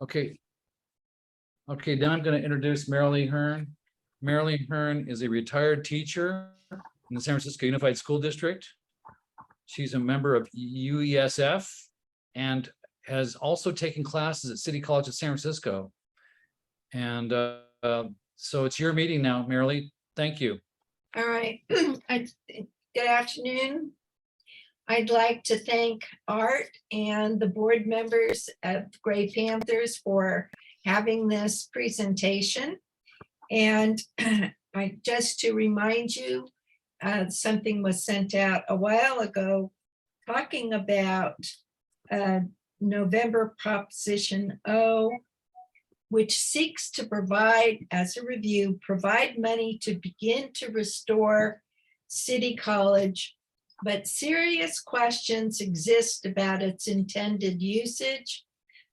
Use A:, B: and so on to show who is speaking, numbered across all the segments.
A: Okay. Okay, then I'm going to introduce Marilee Hearn. Marilee Hearn is a retired teacher in the San Francisco Unified School District. She's a member of UESF and has also taken classes at City College of San Francisco. And so it's your meeting now, Marilee. Thank you.
B: All right. Good afternoon. I'd like to thank Art and the board members of Gray Panthers for having this presentation. And just to remind you, something was sent out a while ago talking about November Proposition O, which seeks to provide, as a review, provide money to begin to restore City College, but serious questions exist about its intended usage,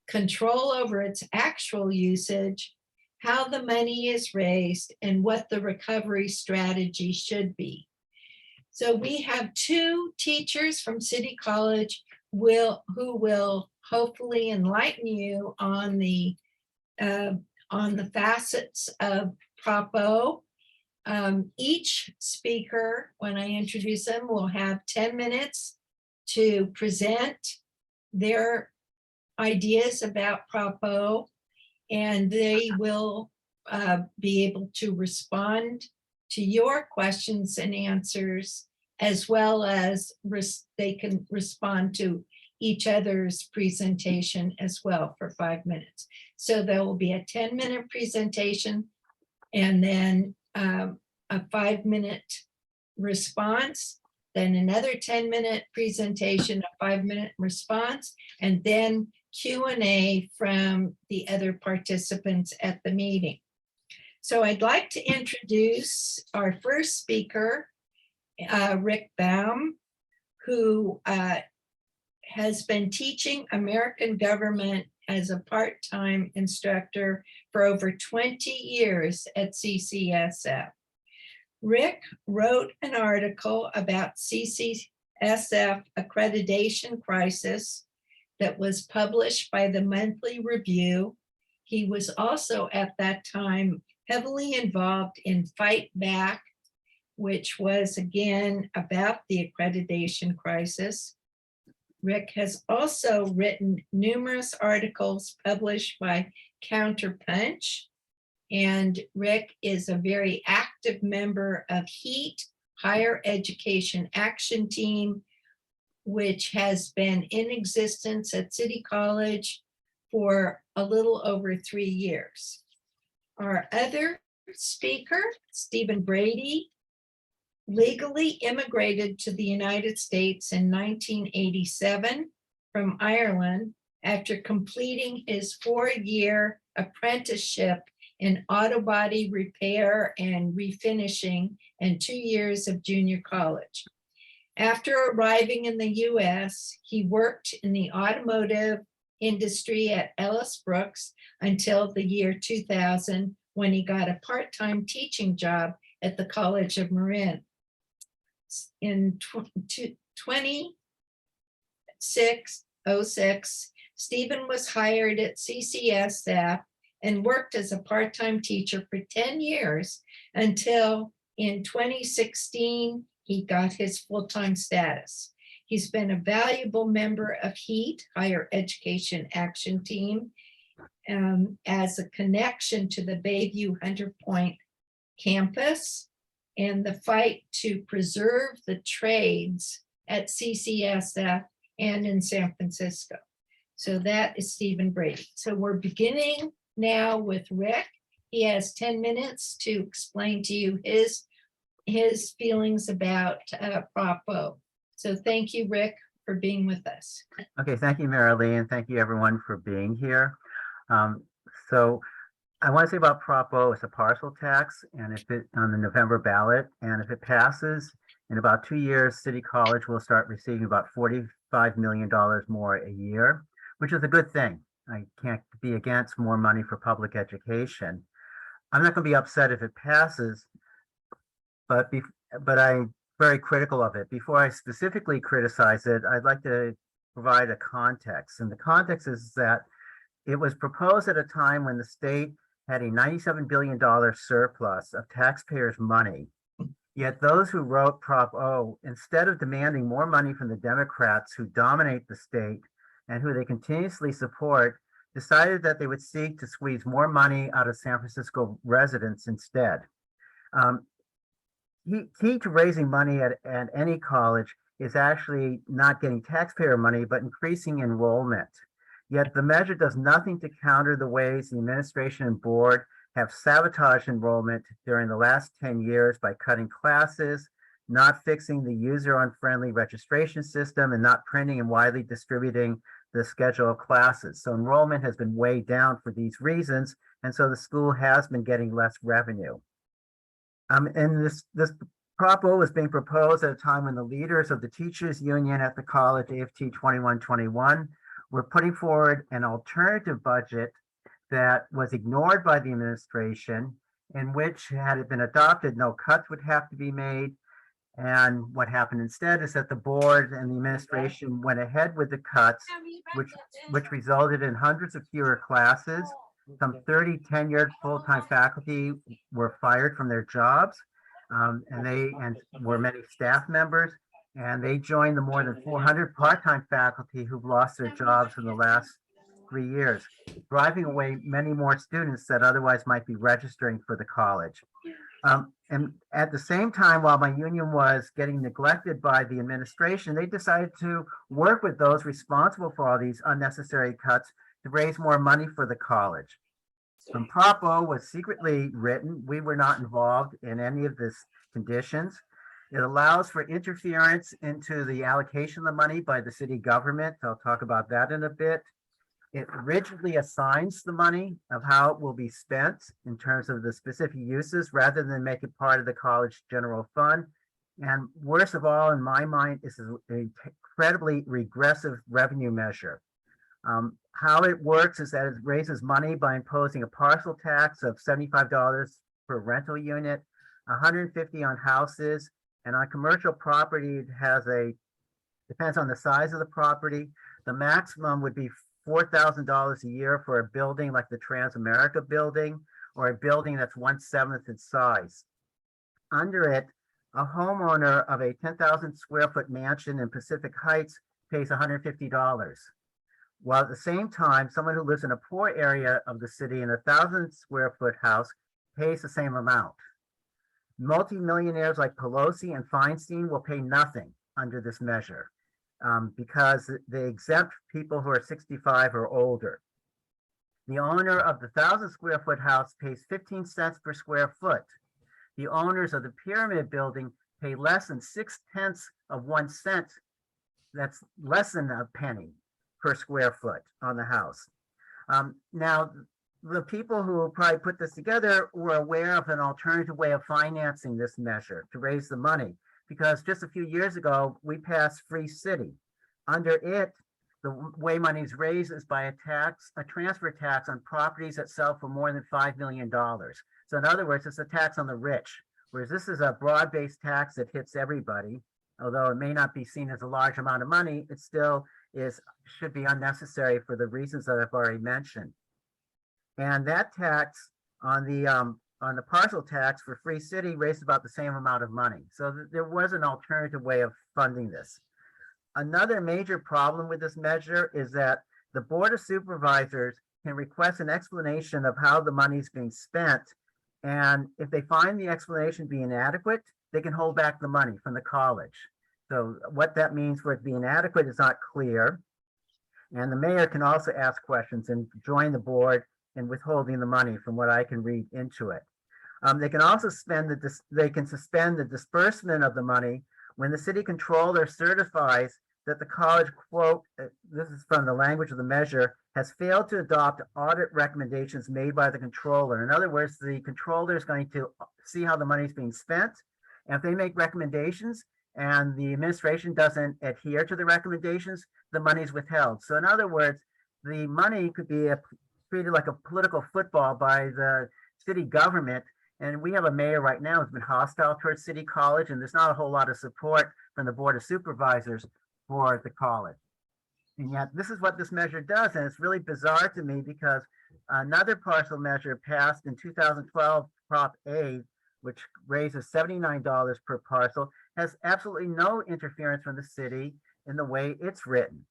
B: control over its actual usage, how the money is raised, and what the recovery strategy should be. So we have two teachers from City College who will hopefully enlighten you on the facets of Prop O. Each speaker, when I introduce them, will have 10 minutes to present their ideas about Prop O, and they will be able to respond to your questions and answers, as well as they can respond to each other's presentation as well for 5 minutes. So there will be a 10-minute presentation and then a 5-minute response, then another 10-minute presentation, a 5-minute response, and then Q&A from the other participants at the meeting. So I'd like to introduce our first speaker, Rick Baum, who has been teaching American government as a part-time instructor for over 20 years at CCSF. Rick wrote an article about CCSF accreditation crisis that was published by the Monthly Review. He was also at that time heavily involved in Fight Back, which was again about the accreditation crisis. Rick has also written numerous articles published by Counterpunch, and Rick is a very active member of HEAT, Higher Education Action Team, which has been in existence at City College for a little over 3 years. Our other speaker, Stephen Brady, legally immigrated to the United States in 1987 from Ireland after completing his 4-year apprenticeship in auto body repair and refinishing and 2 years of junior college. After arriving in the US, he worked in the automotive industry at Ellis Brooks until the year 2000, when he got a part-time teaching job at the College of Marin. In 2006, Stephen was hired at CCSF and worked as a part-time teacher for 10 years until in 2016, he got his full-time status. He's been a valuable member of HEAT, Higher Education Action Team, as a connection to the Bayview Hunter Point campus and the fight to preserve the trades at CCSF and in San Francisco. So that is Stephen Brady. So we're beginning now with Rick. He has 10 minutes to explain to you his feelings about Prop O. So thank you, Rick, for being with us.
C: Okay, thank you, Marilee, and thank you everyone for being here. So I want to say about Prop O, it's a parcel tax, and if it on the November ballot, and if it passes, in about 2 years, City College will start receiving about $45 million more a year, which is a good thing. I can't be against more money for public education. I'm not going to be upset if it passes, but I'm very critical of it. Before I specifically criticize it, I'd like to provide a context. And the context is that It was proposed at a time when the state had a $97 billion surplus of taxpayers' money. Yet those who wrote Prop O, instead of demanding more money from the Democrats who dominate the state and who they continuously support, decided that they would seek to squeeze more money out of San Francisco residents instead. Key to raising money at any college is actually not getting taxpayer money, but increasing enrollment. Yet the measure does nothing to counter the ways the administration and board have sabotaged enrollment during the last 10 years by cutting classes, not fixing the user-unfriendly registration system, and not printing and widely distributing the schedule of classes. So enrollment has been way down for these reasons, and so the school has been getting less revenue. And this Prop O was being proposed at a time when the leaders of the teachers union at the college, AFT 2121, were putting forward an alternative budget that was ignored by the administration, in which, had it been adopted, no cuts would have to be made. And what happened instead is that the board and the administration went ahead with the cuts, which resulted in hundreds of fewer classes. Some 30 tenured full-time faculty were fired from their jobs, and were many staff members, and they joined the more than 400 part-time faculty who've lost their jobs in the last 3 years, driving away many more students that otherwise might be registering for the college. And at the same time, while my union was getting neglected by the administration, they decided to work with those responsible for all these unnecessary cuts to raise more money for the college. When Prop O was secretly written, we were not involved in any of this conditions. It allows for interference into the allocation of the money by the city government. I'll talk about that in a bit. It rigidly assigns the money of how it will be spent in terms of the specific uses rather than make it part of the college general fund. And worst of all, in my mind, is an incredibly regressive revenue measure. How it works is that it raises money by imposing a parcel tax of $75 per rental unit, $150 on houses, and on commercial property, it has depends on the size of the property. The maximum would be $4,000 a year for a building like the Transamerica building, or a building that's 1/7 its size. Under it, a homeowner of a 10,000 square foot mansion in Pacific Heights pays $150. While at the same time, someone who lives in a poor area of the city in a 1,000 square foot house pays the same amount. Multimillionaires like Pelosi and Feinstein will pay nothing under this measure because they exempt people who are 65 or older. The owner of the 1,000 square foot house pays 15 cents per square foot. The owners of the pyramid building pay less than 6/10 of 1 cent. That's less than a penny per square foot on the house. Now, the people who probably put this together were aware of an alternative way of financing this measure to raise the money, because just a few years ago, we passed Free City. Under it, the way money is raised is by a transfer tax on properties that sell for more than $5 million. So in other words, it's a tax on the rich, whereas this is a broad-based tax that hits everybody. Although it may not be seen as a large amount of money, it still should be unnecessary for the reasons that I've already mentioned. And that tax on the parcel tax for Free City raised about the same amount of money. So there was an alternative way of funding this. Another major problem with this measure is that the Board of Supervisors can request an explanation of how the money is being spent. And if they find the explanation to be inadequate, they can hold back the money from the college. So what that means for it to be inadequate is not clear. And the mayor can also ask questions and join the board in withholding the money from what I can read into it. They can also suspend the disbursement of the money when the city controller certifies that the college, quote, this is from the language of the measure, has failed to adopt audit recommendations made by the controller. In other words, the controller is going to see how the money is being spent. And if they make recommendations and the administration doesn't adhere to the recommendations, the money is withheld. So in other words, the money could be treated like a political football by the city government. And we have a mayor right now who's been hostile towards City College, and there's not a whole lot of support from the Board of Supervisors for the college. And yet this is what this measure does. And it's really bizarre to me because another parcel measure passed in 2012, Prop A, which raises $79 per parcel, has absolutely no interference from the city in the way it's written.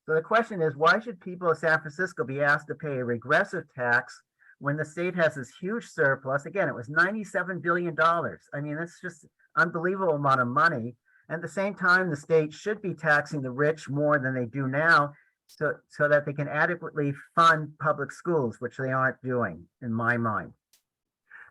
C: So the question is, why should people of San Francisco be asked to pay a regressive tax when the state has this huge surplus? Again, it was $97 billion. I mean, that's just unbelievable amount of money. At the same time, the state should be taxing the rich more than they do now so that they can adequately fund public schools, which they aren't doing, in my mind.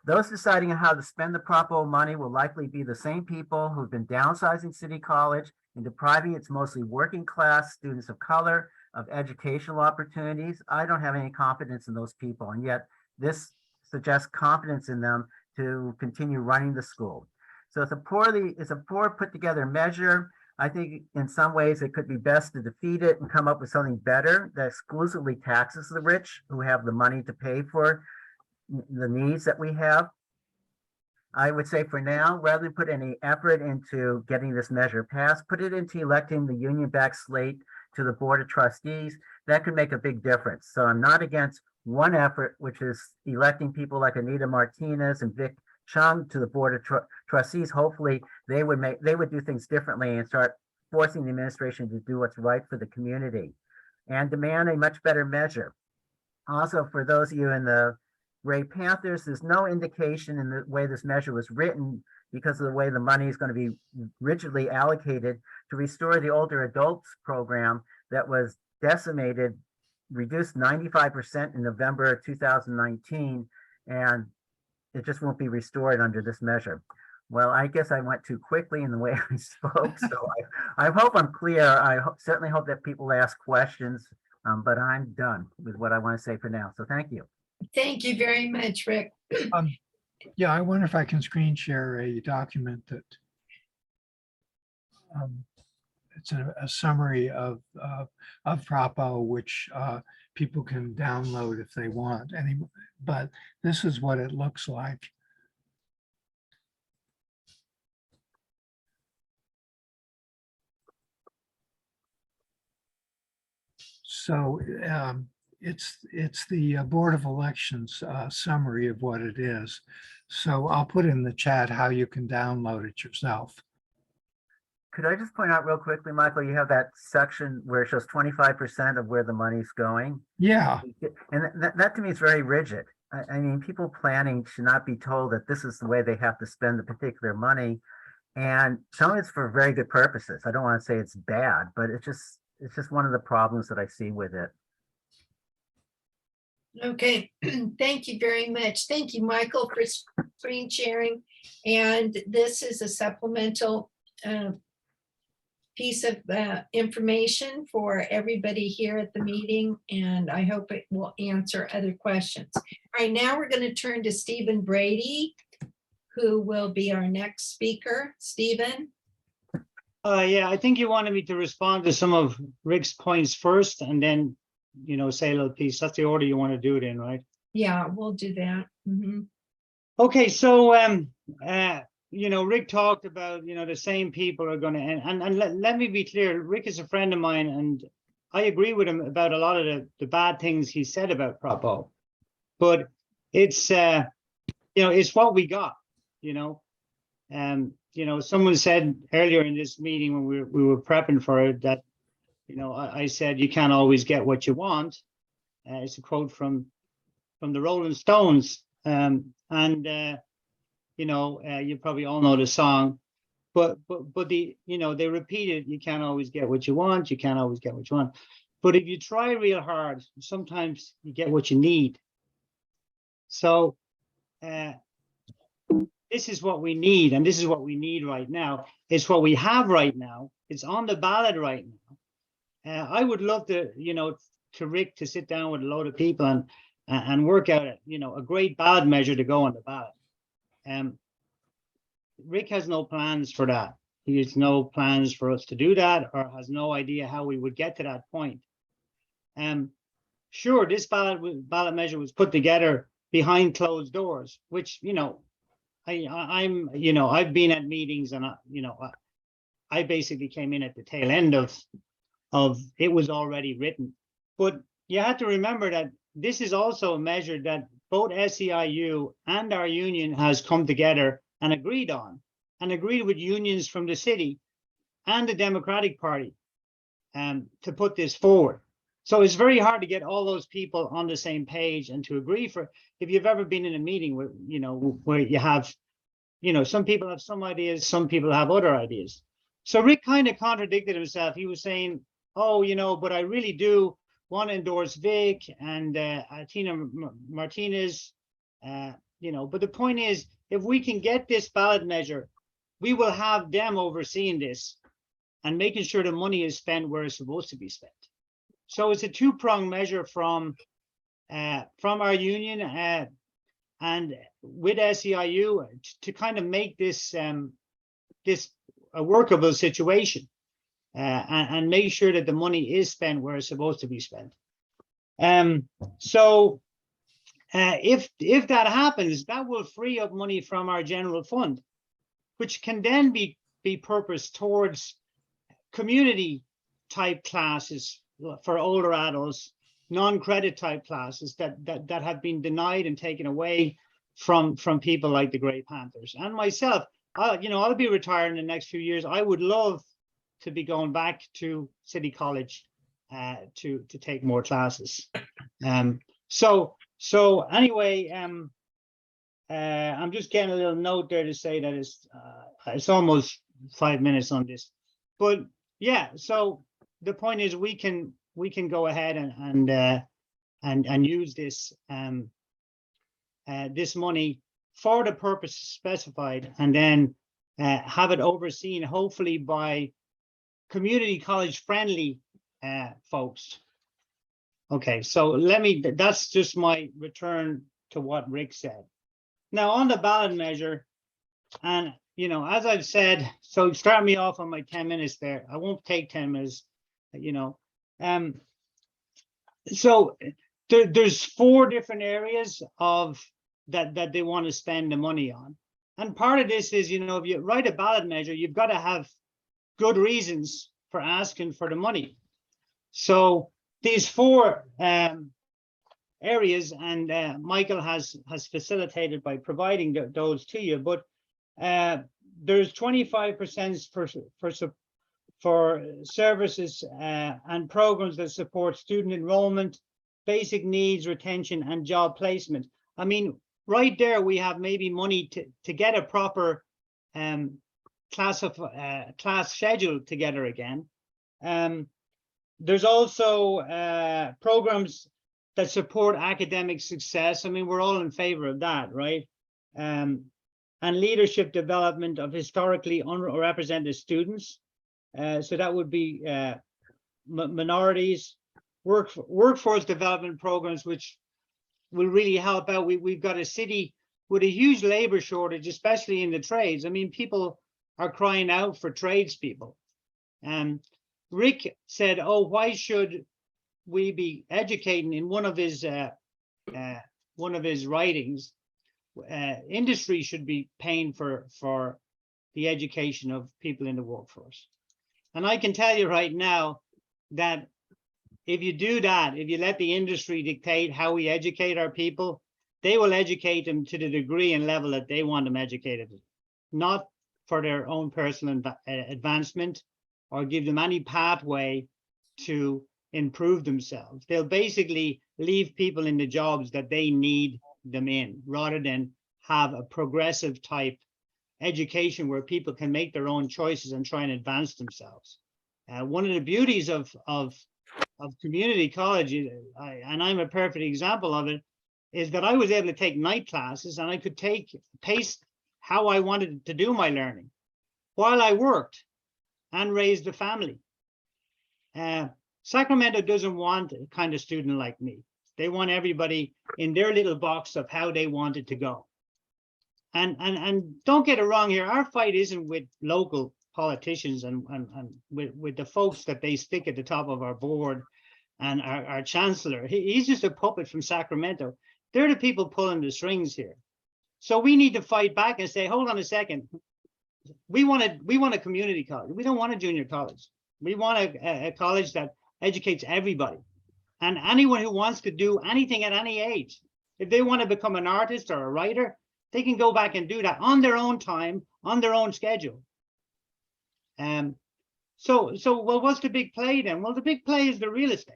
C: Those deciding on how to spend the Prop O money will likely be the same people who've been downsizing City College and depriving its mostly working class students of color of educational opportunities. I don't have any confidence in those people, and yet this suggests confidence in them to continue running the school. So it's a poor put together measure. I think in some ways it could be best to defeat it and come up with something better that exclusively taxes the rich who have the money to pay for the needs that we have. I would say for now, rather than put any effort into getting this measure passed, put it into electing the union-backed slate to the Board of Trustees. That could make a big difference. So I'm not against one effort, which is electing people like Anita Martinez and Vic Chung to the Board of Trustees. Hopefully they would do things differently and start forcing the administration to do what's right for the community and demand a much better measure. Also, for those of you in the Gray Panthers, there's no indication in the way this measure was written because of the way the money is going to be rigidly allocated to restore the older adults program that was decimated, reduced 95% in November of 2019, and it just won't be restored under this measure. Well, I guess I went too quickly in the way I spoke, so I hope I'm clear. I certainly hope that people ask questions, but I'm done with what I want to say for now. So thank you.
B: Thank you very much, Rick.
D: Yeah, I wonder if I can screen share a document that it's a summary of Prop O, which people can download if they want. But this is what it looks like. So it's the Board of Elections summary of what it is. So I'll put in the chat how you can download it yourself.
C: Could I just point out real quickly, Michael, you have that section where it shows 25% of where the money's going.
D: Yeah,
C: And that to me is very rigid. I mean, people planning should not be told that this is the way they have to spend the particular money. And some of it's for very good purposes. I don't want to say it's bad, but it's just one of the problems that I see with it.
B: Okay, thank you very much. Thank you, Michael, for screen sharing. And this is a supplemental piece of information for everybody here at the meeting, and I hope it will answer other questions. All right, now we're going to turn to Stephen Brady, who will be our next speaker. Stephen?
E: Yeah, I think you wanted me to respond to some of Rick's points first and then, say a little piece. That's the order you want to do it in, right?
B: Yeah, we'll do that. Mhm.
E: Okay, so Rick talked about, the same people are going to, and let me be clear, Rick is a friend of mine, and I agree with him about a lot of the bad things he said about Prop O. But it's, it's what we got, someone said earlier in this meeting when we were prepping for it that, I said, you can't always get what you want. It's a quote from the Rolling Stones. You probably all know the song, but they repeated, you can't always get what you want. You can't always get what you want. But if you try real hard, sometimes you get what you need. So this is what we need, and this is what we need right now. It's what we have right now. It's on the ballot right now. I would love to, to Rick to sit down with a load of people and work out, a great ballot measure to go on the ballot. Rick has no plans for that. He has no plans for us to do that, or has no idea how we would get to that point. Sure, this ballot measure was put together behind closed doors, which, I've been at meetings, and I basically came in at the tail end of it was already written. But you have to remember that this is also a measure that both SEIU and our union has come together and agreed on, and agreed with unions from the city and the Democratic Party to put this forward. So it's very hard to get all those people on the same page and to agree. For if you've ever been in a meeting where, you know, where you have, you know, some people have some ideas, some people have other ideas. So Rick kind of contradicted himself. He was saying, oh, you know, but I really do want to endorse Vic and Tina Martinez, you know, but the point is, if we can get this ballot measure, we will have them overseeing this and making sure the money is spent where it's supposed to be spent. So it's a two-pronged measure from our union and with SEIU to kind of make this this a workable situation and make sure that the money is spent where it's supposed to be spent. So if that happens, that will free up money from our general fund, which can then be purposed towards community type classes for older adults, non-credit type classes that have been denied and taken away from people like the Grey Panthers and myself. I'll be retiring in the next few years. I would love to be going back to City College to take more classes. So anyway, I'm just getting a little note there to say that it's almost 5 minutes on this, but yeah. So the point is, we can go ahead and use this this money for the purpose specified, and then have it overseen, hopefully by community college friendly folks. Okay, so that's just my return to what Rick said. Now on the ballot measure, and you know, as I've said, so start me off on my 10 minutes there. I won't take 10 minutes, you know. So there's 4 different areas of that they want to spend the money on. And part of this is, you know, if you write a ballot measure, you've got to have good reasons for asking for the money. So these 4 areas, and Michael has facilitated by providing those to you, but there's 25% for services and programs that support student enrollment, basic needs, retention, and job placement. I mean, right there we have maybe money to get a proper class schedule together again. There's also programs that support academic success. I mean, we're all in favor of that, right? And leadership development of historically underrepresented students. So that would be minorities, workforce development programs, which will really help out. We've got a city with a huge labor shortage, especially in the trades. I mean, people are crying out for tradespeople. Rick said, "Oh, why should we be educating?" In one of his writings, industry should be paying for the education of people in the workforce. And I can tell you right now that if you do that, if you let the industry dictate how we educate our people, they will educate them to the degree and level that they want them educated, not for their own personal advancement or give them any pathway to improve themselves. They'll basically leave people in the jobs that they need them in, rather than have a progressive type education where people can make their own choices and try and advance themselves. One of the beauties of community college, and I'm a perfect example of it, is that I was able to take night classes and I could pace how I wanted to do my learning while I worked and raised a family. Sacramento doesn't want a kind of student like me. They want everybody in their little box of how they want it to go. And don't get it wrong here, our fight isn't with local politicians and with the folks that they stick at the top of our board and our chancellor. He's just a puppet from Sacramento. They're the people pulling the strings here. So we need to fight back and say, hold on a second. We want a community college. We don't want a junior college. We want a college that educates everybody. And anyone who wants to do anything at any age, if they want to become an artist or a writer, they can go back and do that on their own time, on their own schedule. Well, what's the big play then? Well, the big play is the real estate.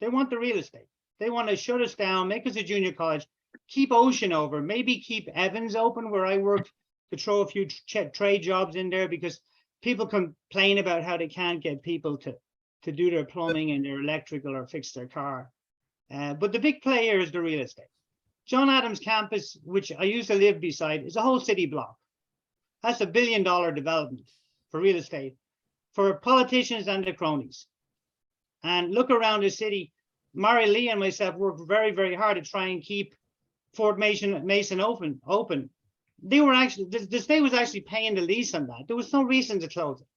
E: They want the real estate. They want to shut us down, make us a junior college, keep Ocean over, maybe keep Evans open where I worked, to throw a few trade jobs in there, because people complain about how they can't get people to do their plumbing and their electrical or fix their car. But the big play here is the real estate. John Adams campus, which I used to live beside, is a whole city block. That's $1 billion development for real estate, for politicians and the cronies. And look around the city. Mary Lee and myself worked very, very hard to try and keep Fort Mason open. They were actually, the state was actually paying the lease on that. There was no reason to close it.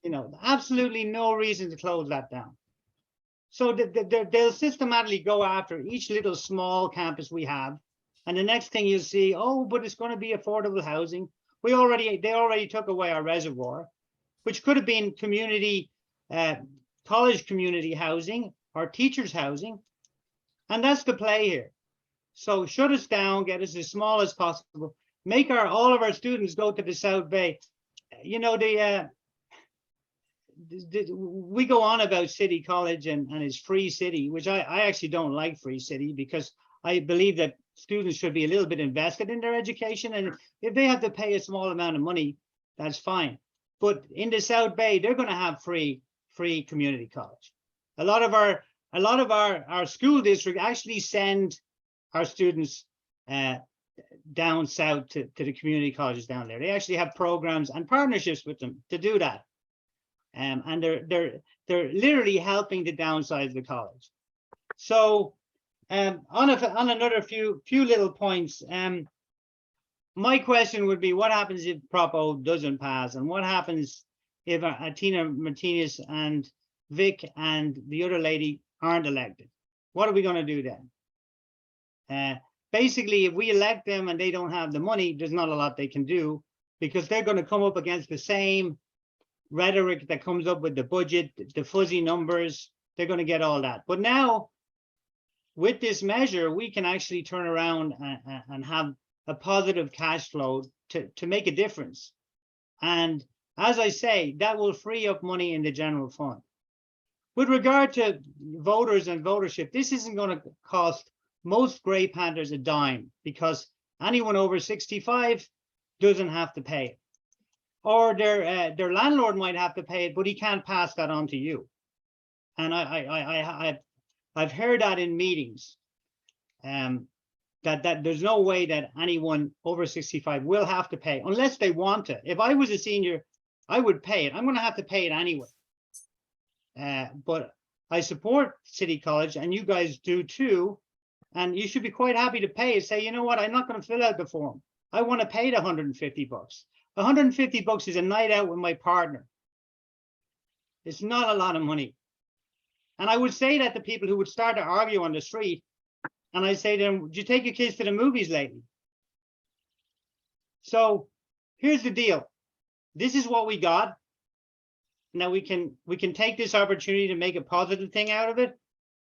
E: You know, absolutely no reason to close that down. So they'll systematically go after each little small campus we have. And the next thing you'll see, oh, but it's going to be affordable housing. They already took away our reservoir, which could have been community, college community housing or teachers housing. And that's the play here. So shut us down, get us as small as possible, make all of our students go to the South Bay. You know, we go on about City College and its free city, which I actually don't like free city, because I believe that students should be a little bit invested in their education. And if they have to pay a small amount of money, that's fine. But in the South Bay, they're going to have free community college. A lot of our school district actually send our students down south to the community colleges down there. They actually have programs and partnerships with them to do that. And they're literally helping to downsize the college. So on another few little points, my question would be, what happens if Prop O doesn't pass? And what happens if Tina Martinez and Vic and the other lady aren't elected? What are we going to do then? Basically, if we elect them and they don't have the money, there's not a lot they can do, because they're going to come up against the same rhetoric that comes up with the budget, the fuzzy numbers. They're going to get all that. But now, with this measure, we can actually turn around and have a positive cash flow to make a difference. And as I say, that will free up money in the general fund. With regard to voters and votership, this isn't going to cost most Grey Panthers a dime, because anyone over 65 doesn't have to pay it. Or their landlord might have to pay it, but he can't pass that on to you. And I've heard that in meetings, that there's no way that anyone over 65 will have to pay unless they want to. If I was a senior, I would pay it. I'm going to have to pay it anyway. But I support City College, and you guys do too. And you should be quite happy to pay it. Say, you know what, I'm not going to fill out the form. I want to pay the $150. $150 is a night out with my partner. It's not a lot of money. And I would say that to people who would start to argue on the street, and I say to them, did you take your kids to the movies lately? So here's the deal. This is what we got. Now we can take this opportunity to make a positive thing out of it,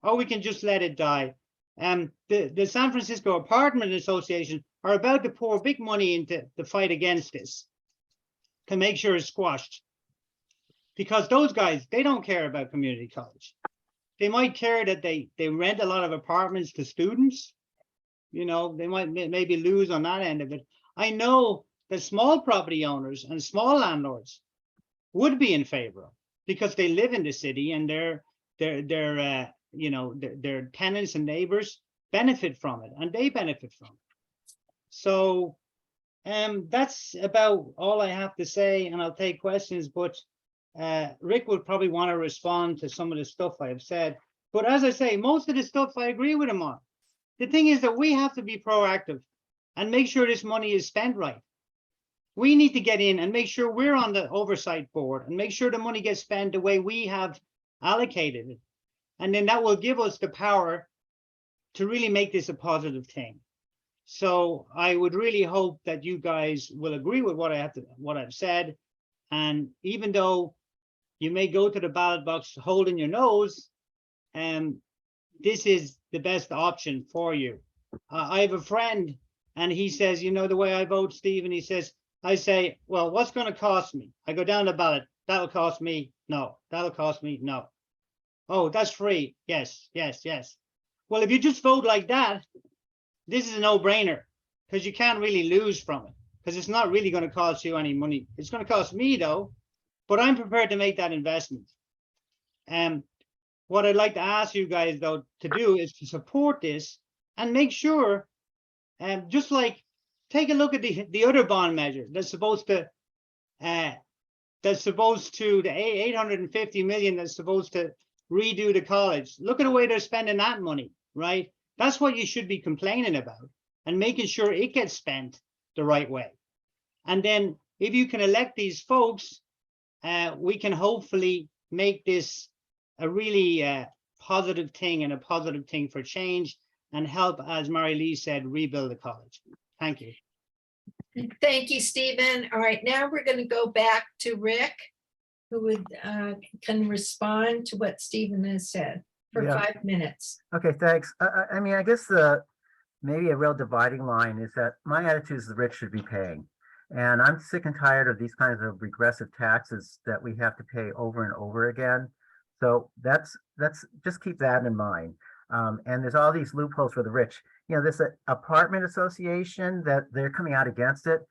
E: or we can just let it die. The San Francisco Apartment Association are about to pour big money into the fight against this to make sure it's squashed. Because those guys, they don't care about community college. They might care that they rent a lot of apartments to students. You know, they might maybe lose on that end of it. I know that small property owners and small landlords would be in favor, because they live in the city and their tenants and neighbors benefit from it, and they benefit from it. So that's about all I have to say, and I'll take questions, but Rick would probably want to respond to some of the stuff I have said. But as I say, most of the stuff I agree with him on. The thing is that we have to be proactive and make sure this money is spent right. We need to get in and make sure we're on the oversight board and make sure the money gets spent the way we have allocated it. And then that will give us the power to really make this a positive thing. So I would really hope that you guys will agree with what I've said. And even though you may go to the ballot box holding your nose, and this is the best option for you. I have a friend, and he says, you know, the way I vote, Stephen, he says, I say, well, what's going to cost me? I go down the ballot. That'll cost me. No, that'll cost me. No. Oh, that's free. Yes, yes, yes. Well, if you just vote like that, this is a no-brainer, because you can't really lose from it, because it's not really going to cost you any money. It's going to cost me, though, but I'm prepared to make that investment. What I'd like to ask you guys, though, to do is to support this and make sure, just like, take a look at the other bond measure that's supposed to, the 850 million that's supposed to redo the college. Look at the way they're spending that money, right? That's what you should be complaining about, and making sure it gets spent the right way. And then if you can elect these folks, we can hopefully make this a really positive thing, and a positive thing for change, and help, as Mary Lee said, rebuild the college. Thank you.
B: Thank you, Stephen. All right, now we're going to go back to Rick, who can respond to what Stephen has said for
C: Yeah.
B: 5 minutes.
C: Okay, thanks. I mean, I guess maybe a real dividing line is that my attitude is the rich should be paying. And I'm sick and tired of these kinds of regressive taxes that we have to pay over and over again. So that's just keep that in mind. And there's all these loopholes for the rich. You know, this apartment association that they're coming out against it.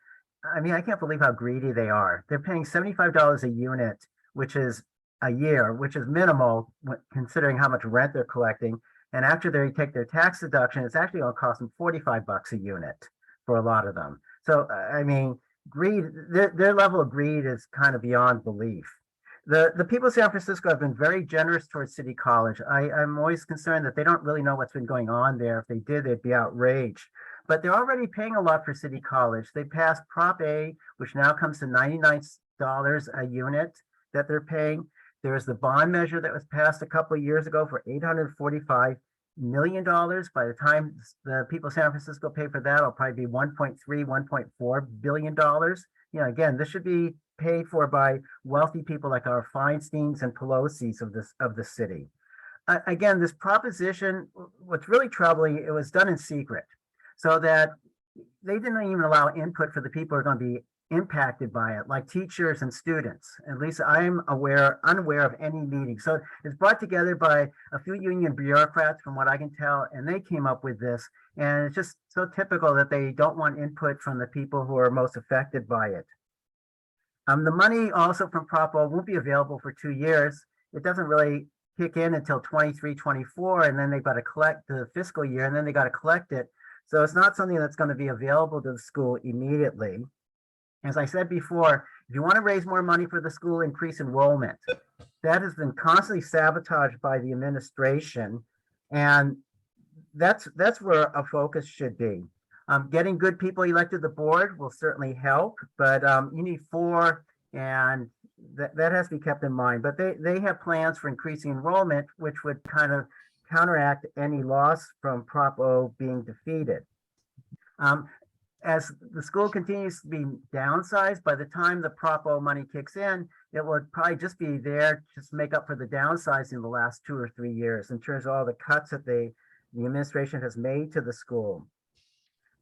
C: I mean, I can't believe how greedy they are. They're paying $75 a unit, which is a year, which is minimal considering how much rent they're collecting. And after they take their tax deduction, it's actually going to cost them $45 a unit for a lot of them. So, I mean, greed, their level of greed is kind of beyond belief. The people of San Francisco have been very generous towards City College. I'm always concerned that they don't really know what's been going on there. If they did, they'd be outraged. But they're already paying a lot for City College. They passed Prop A, which now comes to $99 a unit that they're paying. There was the bond measure that was passed a couple of years ago for $845 million. By the time the people of San Francisco pay for that, it'll probably be $1.3, $1.4 billion. You know, again, this should be paid for by wealthy people like our Feinsteins and Pelosi's of the city. Again, this proposition, what's really troubling, it was done in secret, so that they didn't even allow input for the people who are going to be impacted by it, like teachers and students. At least I'm unaware of any meeting. So it's brought together by a few union bureaucrats, from what I can tell, and they came up with this. And it's just so typical that they don't want input from the people who are most affected by it. The money also from Prop O won't be available for 2 years. It doesn't really kick in until 23, 24, and then they've got to collect the fiscal year, and then they got to collect it. So it's not something that's going to be available to the school immediately. As I said before, if you want to raise more money for the school, increase enrollment. That has been constantly sabotaged by the administration, and that's where a focus should be. Getting good people elected to the board will certainly help, but you need 4, and that has to be kept in mind. But they have plans for increasing enrollment, which would kind of counteract any loss from Prop O being defeated. As the school continues to be downsized, by the time the Prop O money kicks in, it would probably just be there just to make up for the downsizing the last 2 or 3 years in terms of all the cuts that the administration has made to the school.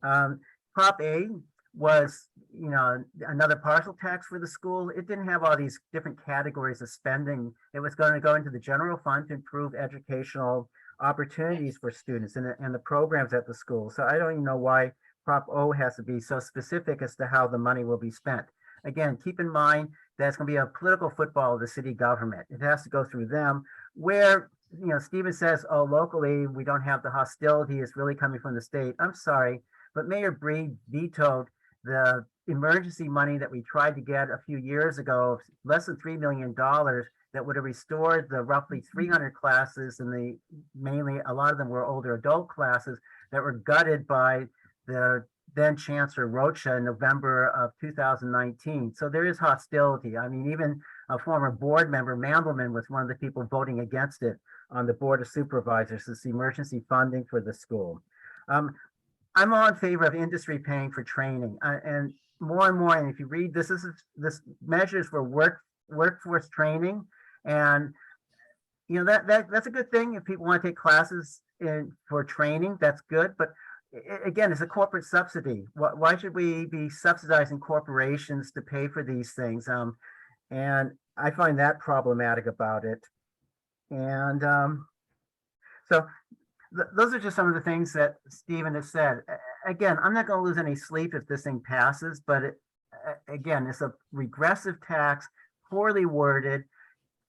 C: Prop A was, you know, another partial tax for the school. It didn't have all these different categories of spending. It was going to go into the general fund to improve educational opportunities for students and the programs at the school. So I don't even know why Prop O has to be so specific as to how the money will be spent. Again, keep in mind that it's going to be a political football of the city government. It has to go through them. Where, you know, Stephen says, oh, locally, we don't have the hostility, it's really coming from the state. I'm sorry, but Mayor Breed vetoed the emergency money that we tried to get a few years ago, less than $3 million, that would have restored the roughly 300 classes, and mainly a lot of them were older adult classes that were gutted by the then Chancellor Rocha in November of 2019. So there is hostility. I mean, even a former board member, Mandelman, was one of the people voting against it on the Board of Supervisors, this emergency funding for the school. I'm all in favor of industry paying for training, and more, and if you read this measures for workforce training. And, that's a good thing. If people want to take classes for training, that's good. But again, it's a corporate subsidy. Why should we be subsidizing corporations to pay for these things? And I find that problematic about it. And so those are just some of the things that Stephen has said. Again, I'm not going to lose any sleep if this thing passes, but again, it's a regressive tax, poorly worded,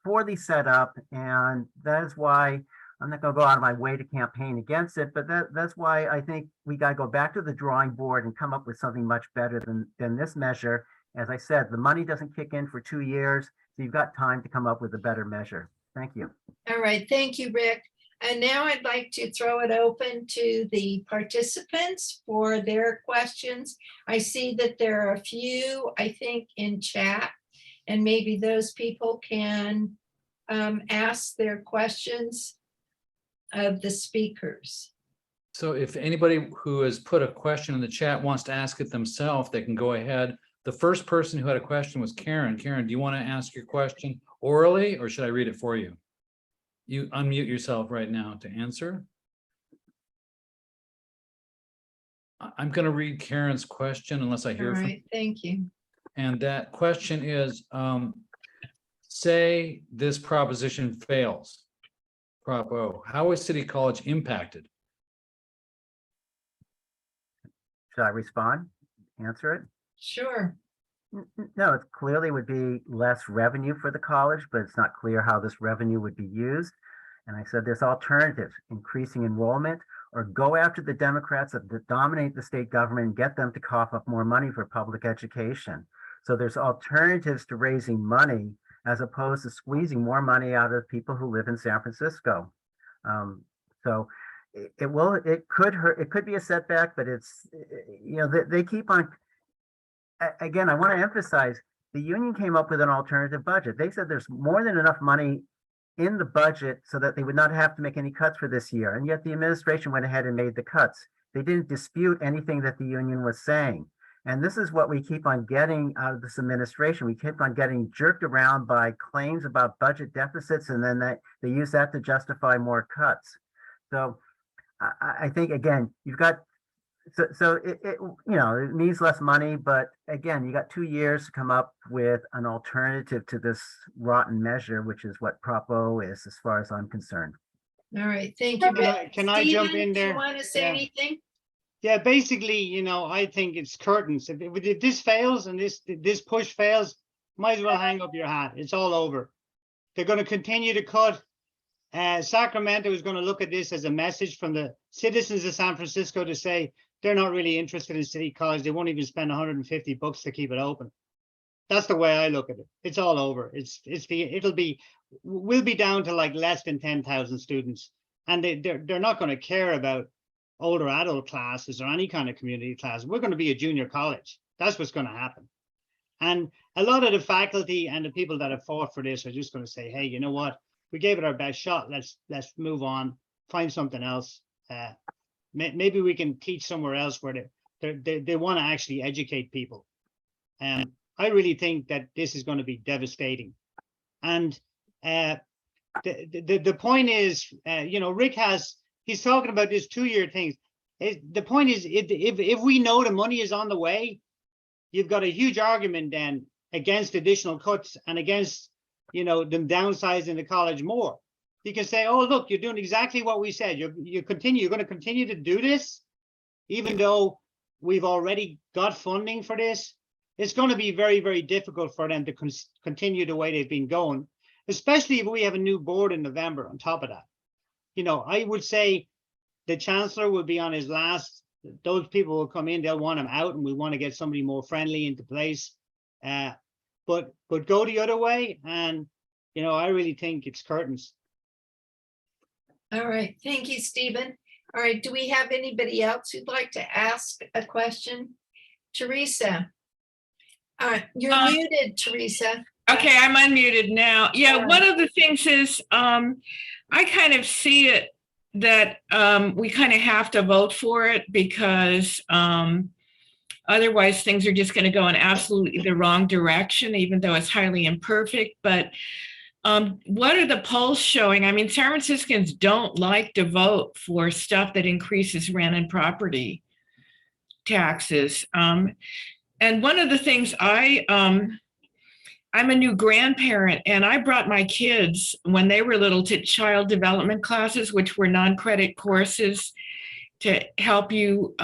C: poorly set up, and that is why I'm not going to go out of my way to campaign against it. But that's why I think we got to go back to the drawing board and come up with something much better than this measure. As I said, the money doesn't kick in for 2 years, so you've got time to come up with a better measure. Thank you.
B: All right, thank you, Rick. And now I'd like to throw it open to the participants for their questions. I see that there are a few, I think, in chat, and maybe those people can ask their questions of the speakers.
A: So if anybody who has put a question in the chat wants to ask it themselves, they can go ahead. The first person who had a question was Karen. Karen, do you want to ask your question orally, or should I read it for you? You unmute yourself right now to answer. I'm going to read Karen's question unless I
B: All
A: hear from.
B: right, thank you.
A: And that question is, say this proposition fails, Prop O, how is City College impacted?
C: Should I respond? Answer it?
B: Sure.
C: No, it clearly would be less revenue for the college, but it's not clear how this revenue would be used. And I said there's alternatives: increasing enrollment, or go after the Democrats that dominate the state government and get them to cough up more money for public education. So there's alternatives to raising money as opposed to squeezing more money out of people who live in San Francisco. So it could hurt. It could be a setback, but it's, they keep on. Again, I want to emphasize the union came up with an alternative budget. They said there's more than enough money in the budget so that they would not have to make any cuts for this year. And yet the administration went ahead and made the cuts. They didn't dispute anything that the union was saying. And this is what we keep on getting out of this administration. We keep on getting jerked around by claims about budget deficits, and then they use that to justify more cuts. So I think, again, you've got, so it means less money, but again, you got 2 years to come up with an alternative to this rotten measure, which is what Prop O is, as far as I'm concerned.
B: All right, thank you, Rick.
E: Can I jump
B: Stephen,
E: in
B: do you
E: there?
B: want to say
E: Yeah.
B: anything?
E: Yeah, basically, I think it's curtains. If this fails and this push fails, might as well hang up your hat. It's all over. They're going to continue to cut. Sacramento is going to look at this as a message from the citizens of San Francisco to say they're not really interested in City College. They won't even spend $150 to keep it open. That's the way I look at it. It's all over. We'll be down to like less than 10,000 students, and they're not going to care about older adult classes or any kind of community class. We're going to be a junior college. That's what's going to happen. And a lot of the faculty and the people that have fought for this are just going to say, hey, you know what? We gave it our best shot. Let's move on, find something else. Maybe we can teach somewhere else where they want to actually educate people. And I really think that this is going to be devastating. And the point is, Rick he's talking about this 2-year thing. The point is, if we know the money is on the way, you've got a huge argument then against additional cuts and against, them downsizing the college more. You can say, oh, look, you're doing exactly what we said. You're going to continue to do this, even though we've already got funding for this. It's going to be very, very difficult for them to continue the way they've been going, especially if we have a new board in November on top of that. I would say the chancellor will be on his last. Those people will come in, they'll want him out, and we want to get somebody more friendly into place. But go the other way, and I really think it's curtains.
B: All right, thank you, Stephen. All right, do we have anybody else who'd like to ask a question? Teresa. You're muted, Teresa.
F: Okay, I'm unmuted now. Yeah, one of the things is I kind of see it that we kind of have to vote for it because otherwise things are just going to go in absolutely the wrong direction, even though it's highly imperfect. But What are the polls showing? I mean, San Franciscans don't like to vote for stuff that increases rent and property taxes. And one of the things I'm a new grandparent, and I brought my kids when they were little to child development classes, which were non-credit courses to help you,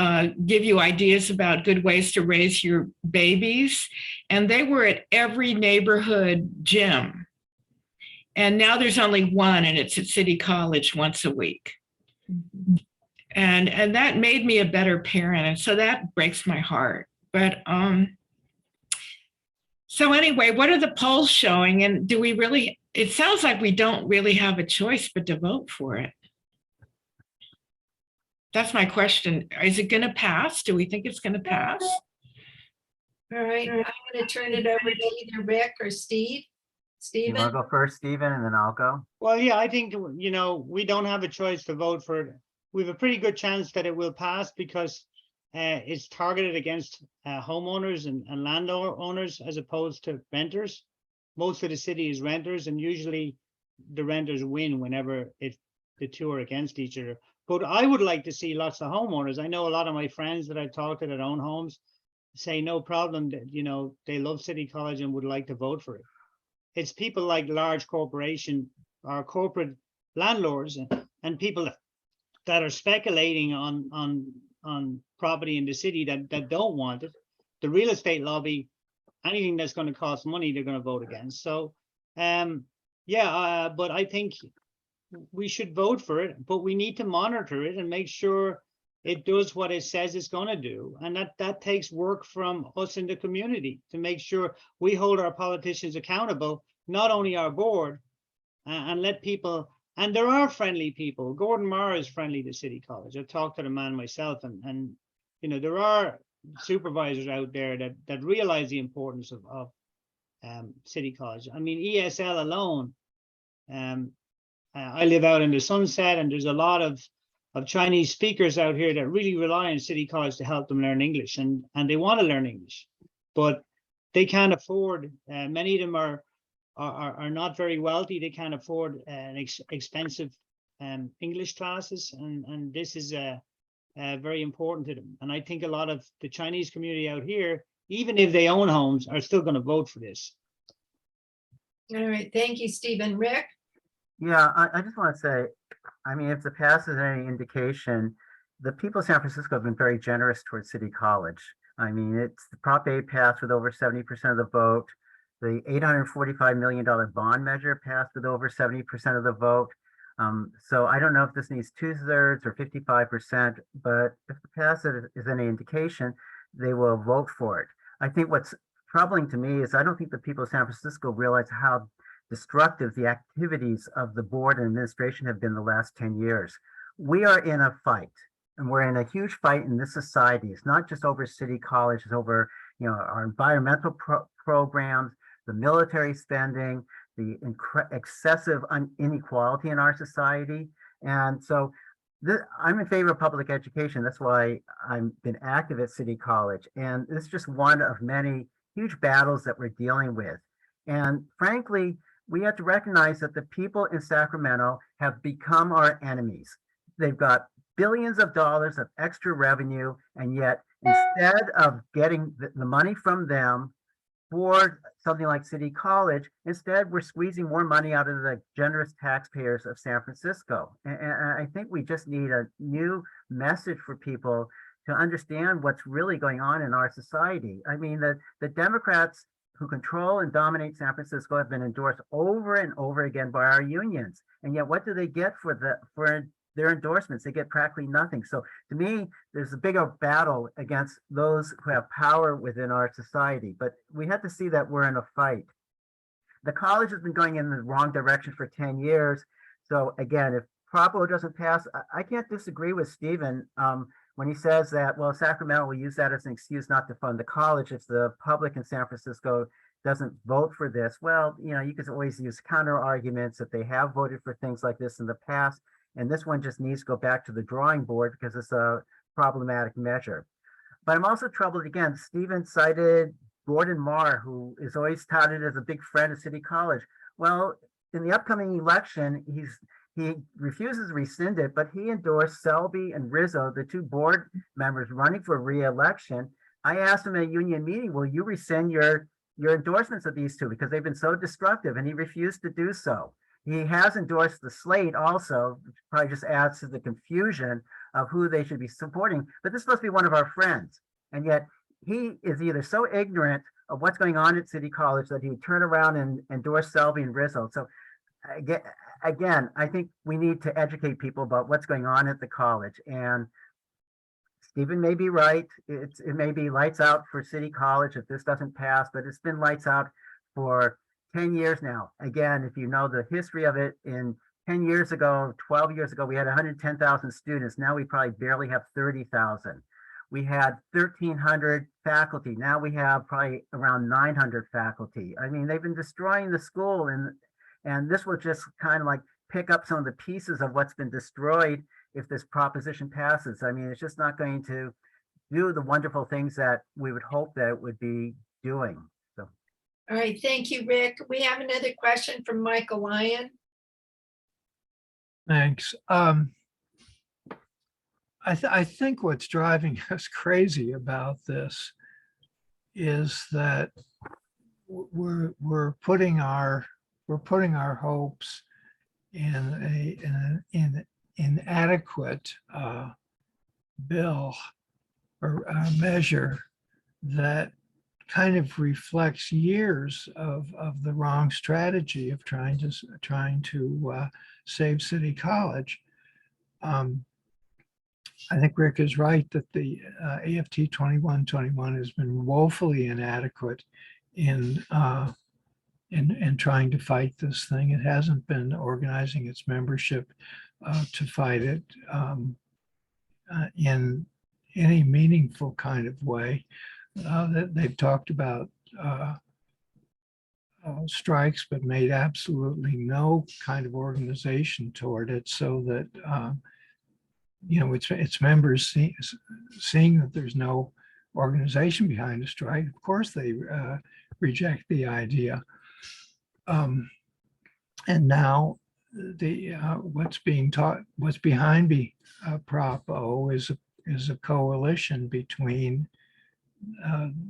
F: give you ideas about good ways to raise your babies. And they were at every neighborhood gym. And now there's only one, and it's at City College once a week. And that made me a better parent. And so that breaks my heart. But so anyway, what are the polls showing? And do we really, it sounds like we don't really have a choice but to vote for it. That's my question. Is it going to pass? Do we think it's going to pass?
B: All right, I'm going to turn it over to either Rick or Steve.
C: You want
B: Stephen?
C: to go first, Stephen, and then I'll go?
E: Well, yeah, I think, you know, we don't have a choice to vote for it. We have a pretty good chance that it will pass because it's targeted against homeowners and landowners as opposed to renters. Most of the city is renters, and usually the renters win whenever the two are against each other. But I would like to see lots of homeowners. I know a lot of my friends that I talk to that own homes say no problem, that, you know, they love City College and would like to vote for it. It's people like large corporation or corporate landlords and people that are speculating on property in the city that don't want it. The real estate lobby, anything that's going to cost money, they're going to vote against. So, but I think we should vote for it, but we need to monitor it and make sure it does what it says it's going to do. And that takes work from us in the community to make sure we hold our politicians accountable, not only our board, and let people, and there are friendly people. Gordon Marr is friendly to City College. I've talked to the man myself, and you know, there are supervisors out there that realize the importance of City College. I mean, ESL alone, I live out in the Sunset, and there's a lot of Chinese speakers out here that really rely on City College to help them learn English, and they want to learn English, but they can't afford. Many of them are not very wealthy. They can't afford expensive English classes, and this is very important to them. And I think a lot of the Chinese community out here, even if they own homes, are still going to vote for this.
B: All right, thank you, Stephen. Rick?
C: Yeah, I just want to say, I mean, if the past is any indication, the people of San Francisco have been very generous towards City College. I mean, it's the Prop 8 passed with over 70% of the vote. The $845 million bond measure passed with over 70% of the vote. So I don't know if this needs 2/3 or 55%, but if the past is any indication, they will vote for it. I think what's troubling to me is I don't think the people of San Francisco realize how destructive the activities of the board and administration have been the last 10 years. We are in a fight, and we're in a huge fight in this society. It's not just over City College, it's over, you know, our environmental programs, the military spending, the excessive inequality in our society. And so I'm in favor of public education. That's why I've been active at City College. And it's just one of many huge battles that we're dealing with. And frankly, we have to recognize that the people in Sacramento have become our enemies. They've got billions of dollars of extra revenue, and yet instead of getting the money from them for something like City College, instead we're squeezing more money out of the generous taxpayers of San Francisco. And I think we just need a new message for people to understand what's really going on in our society. I mean, the Democrats who control and dominate San Francisco have been endorsed over and over again by our unions. And yet what do they get for their endorsements? They get practically nothing. So to me, there's a bigger battle against those who have power within our society. But we have to see that we're in a fight. The college has been going in the wrong direction for 10 years. So again, if Propo doesn't pass, I can't disagree with Stephen when he says that, well, Sacramento will use that as an excuse not to fund the college if the public in San Francisco doesn't vote for this. Well, you know, you can always use counter arguments that they have voted for things like this in the past. And this one just needs to go back to the drawing board because it's a problematic measure. But I'm also troubled again. Stephen cited Gordon Marr, who is always touted as a big friend of City College. Well, in the upcoming election, he refuses to rescind it, but he endorsed Selby and Rizzo, the two board members running for re-election. I asked him at a union meeting, will you rescind your endorsements of these two because they've been so destructive, and he refused to do so. He has endorsed the slate also, which probably just adds to the confusion of who they should be supporting, but this must be one of our friends. And yet he is either so ignorant of what's going on at City College that he would turn around and endorse Selby and Rizzo. So again, I think we need to educate people about what's going on at the college. And Stephen may be right. It may be lights out for City College if this doesn't pass, but it's been lights out for 10 years now. Again, if you know the history of it, in 10 years ago, 12 years ago, we had 110,000 students. Now we probably barely have 30,000. We had 1,300 faculty. Now we have probably around 900 faculty. I mean, they've been destroying the school, and this will just kind of like pick up some of the pieces of what's been destroyed if this proposition passes. I mean, it's just not going to do the wonderful things that we would hope that it would be doing. So,
B: All right, thank you, Rick. We have another question from Michael Lyon.
D: Thanks. I think what's driving us crazy about this is that we're putting our hopes in an inadequate bill or measure that kind of reflects years of the wrong strategy of trying to save City College. I think Rick is right that the AFT 2121 has been woefully inadequate in trying to fight this thing. It hasn't been organizing its membership to fight it in any meaningful kind of way. That they've talked about strikes, but made absolutely no kind of organization toward it, so that its members seeing that there's no organization behind a strike, of course they reject the idea. And now what's behind Prop O is a coalition between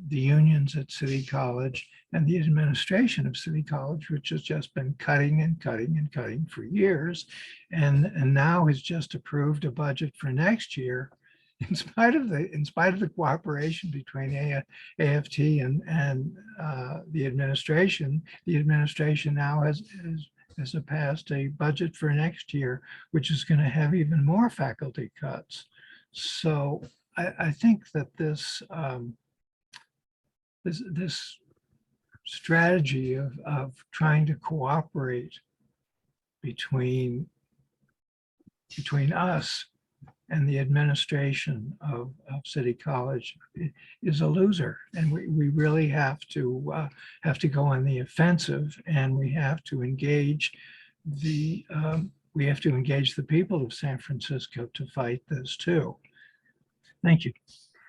D: the unions at City College and the administration of City College, which has just been cutting and cutting and cutting for years, and now has just approved a budget for next year, in spite of the cooperation between AFT and the administration. The administration now has passed a budget for next year, which is going to have even more faculty cuts. So I think that this strategy of trying to cooperate between us and the administration of City College is a loser, and we really have to go on the offensive, and we have to engage the people of San Francisco to fight this too. Thank you.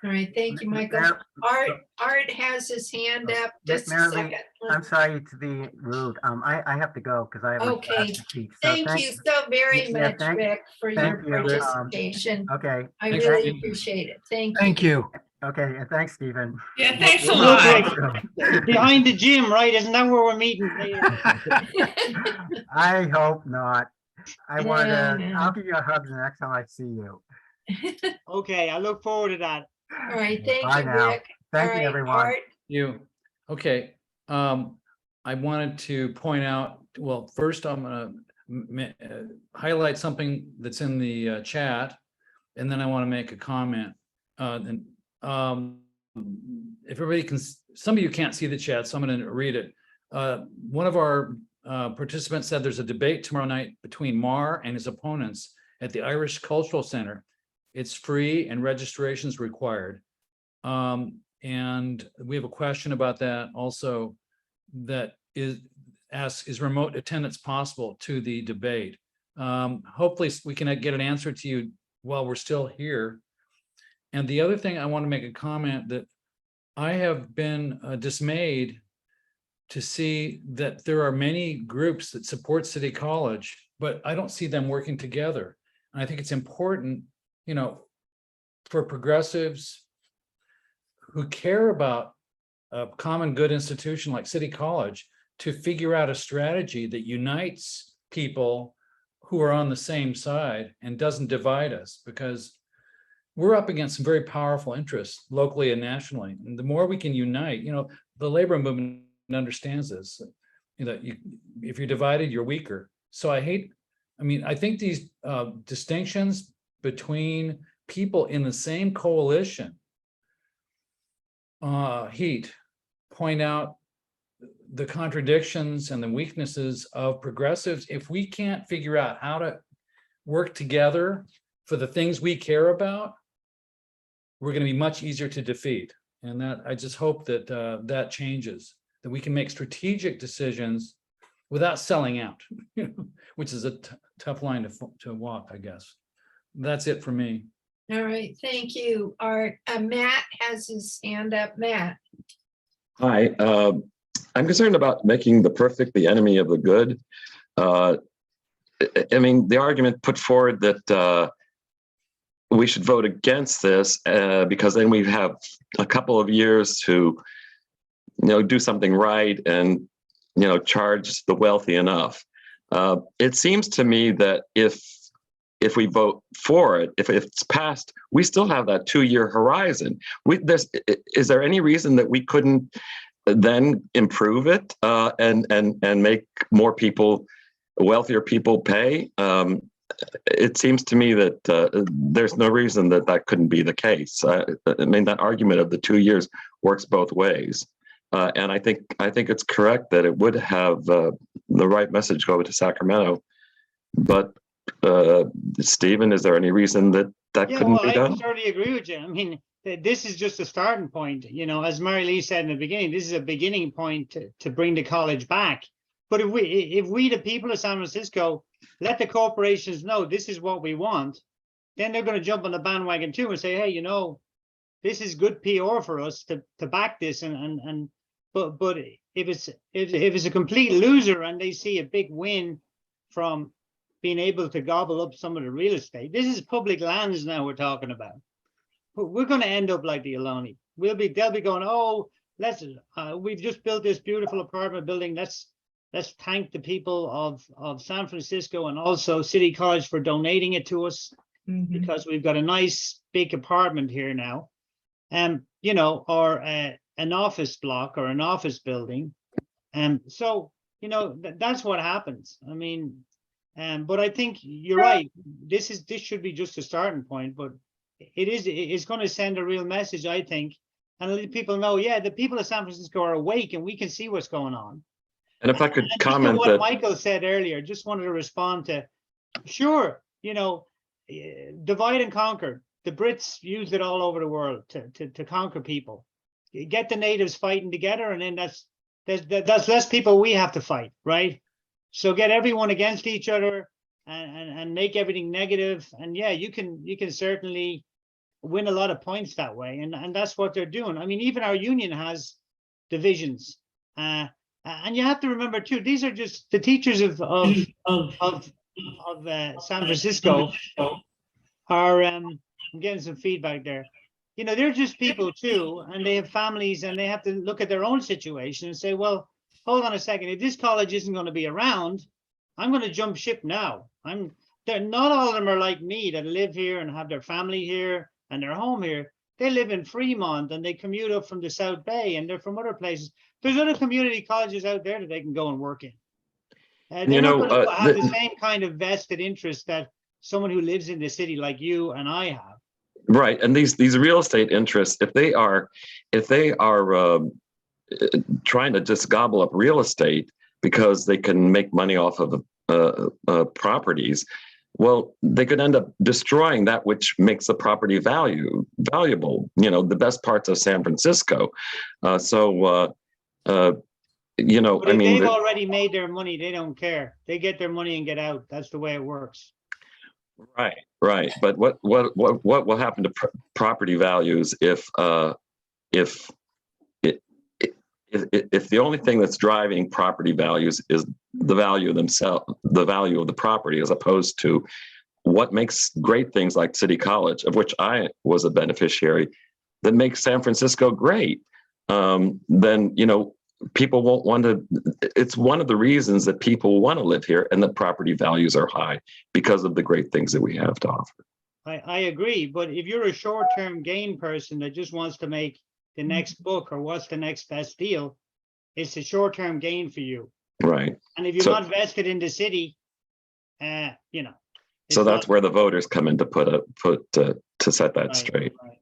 B: All right, thank you, Michael. Art has his hand up. Just a
C: Marilee,
B: second.
C: I'm sorry to be rude. I have to go because I have.
B: Okay.
C: To speak. So
B: Thank you so very
C: yeah,
B: much, Rick, for your
C: you.
B: participation.
C: Okay.
B: I
A: Thanks,
B: really
A: Rick.
B: appreciate it. Thank you.
D: Thank you.
C: Okay, and thanks, Stephen.
F: Yeah, thanks a
E: Look
F: lot.
E: like behind the gym, right? Isn't that where we're meeting?
C: I hope not. I want to.
B: No.
C: I'll give you a hug the next time I see you.
E: Okay, I look forward to that.
B: All right, thank
C: Bye
B: you,
C: now.
B: Rick.
C: Thank
B: All
C: you,
B: right,
C: everyone.
B: Art.
A: Okay. I wanted to point out, well, first I'm going to highlight something that's in the chat, and then I want to make a comment. If everybody can, some of you can't see the chat, so I'm going to read it. One of our participants said there's a debate tomorrow night between Marr and his opponents at the Irish Cultural Center. It's free and registration is required. And we have a question about that also, that is remote attendance possible to the debate? Hopefully we can get an answer to you while we're still here. And the other thing, I want to make a comment that I have been dismayed to see that there are many groups that support City College, but I don't see them working together. And I think it's important, you know, for progressives who care about a common good institution like City College to figure out a strategy that unites people who are on the same side and doesn't divide us, because we're up against some very powerful interests locally and nationally. And the more we can unite, you know, the labor movement understands this, you know, if you're divided, you're weaker. So I think these distinctions between people in the same coalition point out the contradictions and the weaknesses of progressives. If we can't figure out how to work together for the things we care about, we're going to be much easier to defeat. And that I just hope that that changes, that we can make strategic decisions without selling out, which is a tough line to walk, I guess. That's it for me.
B: All right, thank you. Our Matt has his hand up. Matt.
G: Hi, I'm concerned about making the perfect the enemy of the good. I mean, the argument put forward that we should vote against this because then we have a couple of years to, you know, do something right and, you know, charge the wealthy enough. It seems to me that if we vote for it, if it's passed, we still have that 2-year horizon. Is there any reason that we couldn't then improve it and make more people, wealthier people, pay? It seems to me that there's no reason that that couldn't be the case. I mean, that argument of the 2 years works both ways, and I think it's correct that it would have the right message go to Sacramento. But Stephen, is there any reason that couldn't be done?
E: I totally agree with you. I mean, this is just a starting point. You know, as Mary Lee said in the beginning, this is a beginning point to bring the college back. But if we, the people of San Francisco, let the corporations know this is what we want, then they're going to jump on the bandwagon too and say, hey, you know, this is good PR for us to back this. But if it's a complete loser and they see a big win from being able to gobble up some of the real estate, this is public lands now we're talking about. We're going to end up like the Ohlone. They'll be going, oh, we've just built this beautiful apartment building. Let's thank the people of San Francisco and also City College for donating it to us, because we've got a nice big apartment here now. You know, or an office block or an office building. So, you know, that's what happens. I mean, but I think you're right. This should be just a starting point, but it's going to send a real message, I think, and let people know, yeah, the people of San Francisco are awake and we can see what's going on.
G: And if I could
E: And
G: comment
E: what
G: that
E: Michael said earlier, just wanted to respond to, sure, you know, divide and conquer. The Brits used it all over the world to conquer people. Get the natives fighting together, and then that's less people we have to fight, right? So get everyone against each other and make everything negative. And yeah, you can certainly win a lot of points that way. And that's what they're doing. I mean, even our union has divisions. And you have to remember too, these are just the teachers of San Francisco are I'm getting some feedback there. You know, they're just people too, and they have families, and they have to look at their own situation and say, well, hold on a second, if this college isn't going to be around, I'm going to jump ship now. Not all of them are like me that live here and have their family here and their home here. They live in Fremont and they commute up from the South Bay, and they're from other places. There's other community colleges out there that they can go and work in. They're not going to have the same kind of vested interest that someone who lives in the city like you and I have.
G: Right, and these real estate interests, if they are trying to just gobble up real estate because they can make money off of properties, well, they could end up destroying that which makes the property valuable. You know, the best parts of San Francisco. You know,
E: but
G: I mean,
E: they've already made their money. They don't care. They get their money and get out. That's the way it works.
G: Right. But what will happen to property values if if the only thing that's driving property values is the value of themselves, the value of the property, as opposed to what makes great things like City College, of which I was a beneficiary, that makes San Francisco great, then, you know, people won't want to. It's one of the reasons that people want to live here, and that property values are high because of the great things that we have to offer.
E: I agree, but if you're a short-term gain person that just wants to make the next book or what's the next best deal, it's a short-term gain for you.
G: Right.
E: And if you're
G: So-
E: not vested in the city, you know.
G: So
E: it's
G: that's
E: not-
G: where the voters come in to set that
E: right,
G: straight.
E: right.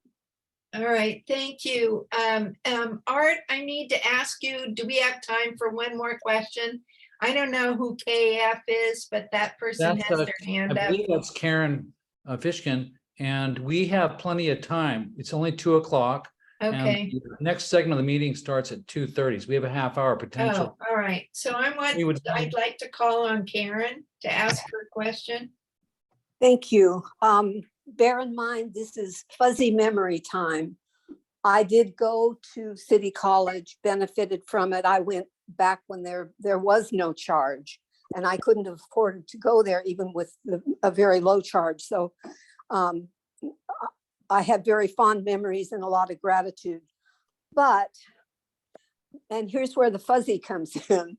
B: All right, thank you. Art, I need to ask you, do we have time for one more question? I don't know who KF is, but that person
A: That's,
B: has
A: uh,
B: their
A: I
B: hand up.
A: believe that's Karen Fishkin, and we have plenty of time. It's only 2:00. and
B: Okay,
A: the Next segment of the meeting starts at 2:30, so we have a half hour
B: oh,
A: potential.
B: all right. So
A: We would-
B: I'd like to call on Karen to ask her question.
H: Thank you. Bear in mind, this is fuzzy memory time. I did go to City College, benefited from it. I went back when there was no charge, and I couldn't have afforded to go there even with a very low charge. So I have very fond memories and a lot of gratitude. But, and here's where the fuzzy comes in.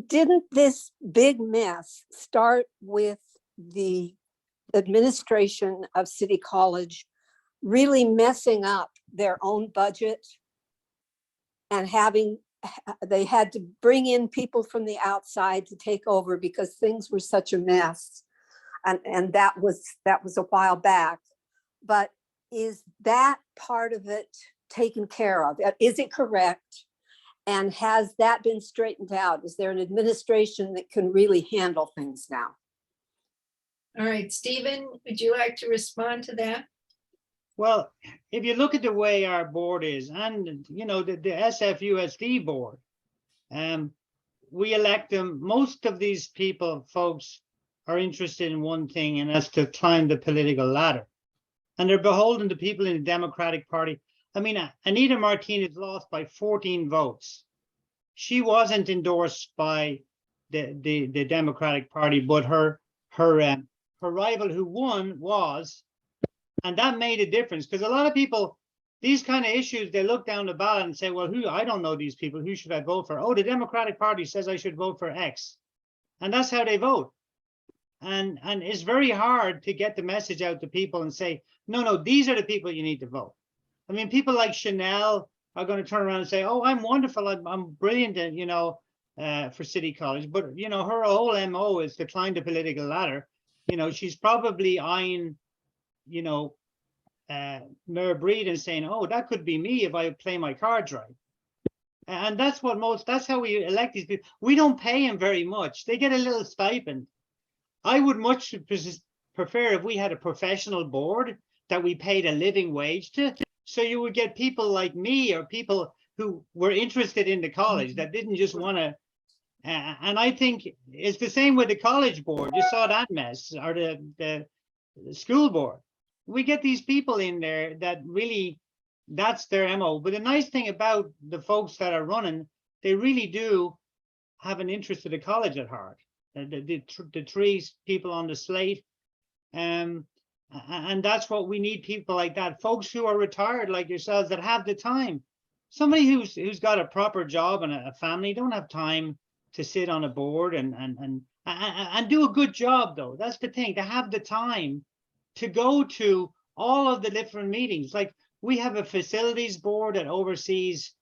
H: Didn't this big mess start with the administration of City College really messing up their own budget and they had to bring in people from the outside to take over because things were such a mess? And that was a while back. But is that part of it taken care of? Is it correct? And has that been straightened out? Is there an administration that can really handle things now?
B: All right, Stephen, would you like to respond to that?
E: Well, if you look at the way our board is, and you know, the SFUSD board, we elect them. Most of these folks are interested in one thing, and that's to climb the political ladder. And they're beholden to people in the Democratic Party. I mean, Anita Martinez lost by 14 votes. She wasn't endorsed by the Democratic Party, but her rival who won was, and that made a difference, because a lot of people, these kind of issues, they look down the ballot and say, well, I don't know these people, who should I vote for? Oh, the Democratic Party says I should vote for X. And that's how they vote. And it's very hard to get the message out to people and say, no, these are the people you need to vote. I mean, people like Chanel are going to turn around and say, oh, I'm wonderful, I'm brilliant, you know, for City College. But, you know, her whole MO is to climb the political ladder. You know, she's probably eyeing, you know, Mayor Breed and saying, oh, that could be me if I play my cards right. And that's how we elect these people. We don't pay them very much. They get a little stipend. I would much prefer if we had a professional board that we paid a living wage to. So you would get people like me or people who were interested in the college that didn't just want to. And I think it's the same with the college board. You saw that mess, or the school board. We get these people in there that really, that's their MO. But the nice thing about the folks that are running, they really do have an interest in the college at heart. The three people on the slate. And that's what we need, people like that, folks who are retired like yourselves that have the time. Somebody who's got a proper job and a family don't have time to sit on a board and do a good job, though. That's the thing, to have the time to go to all of the different meetings. Like, we have a facilities board that oversees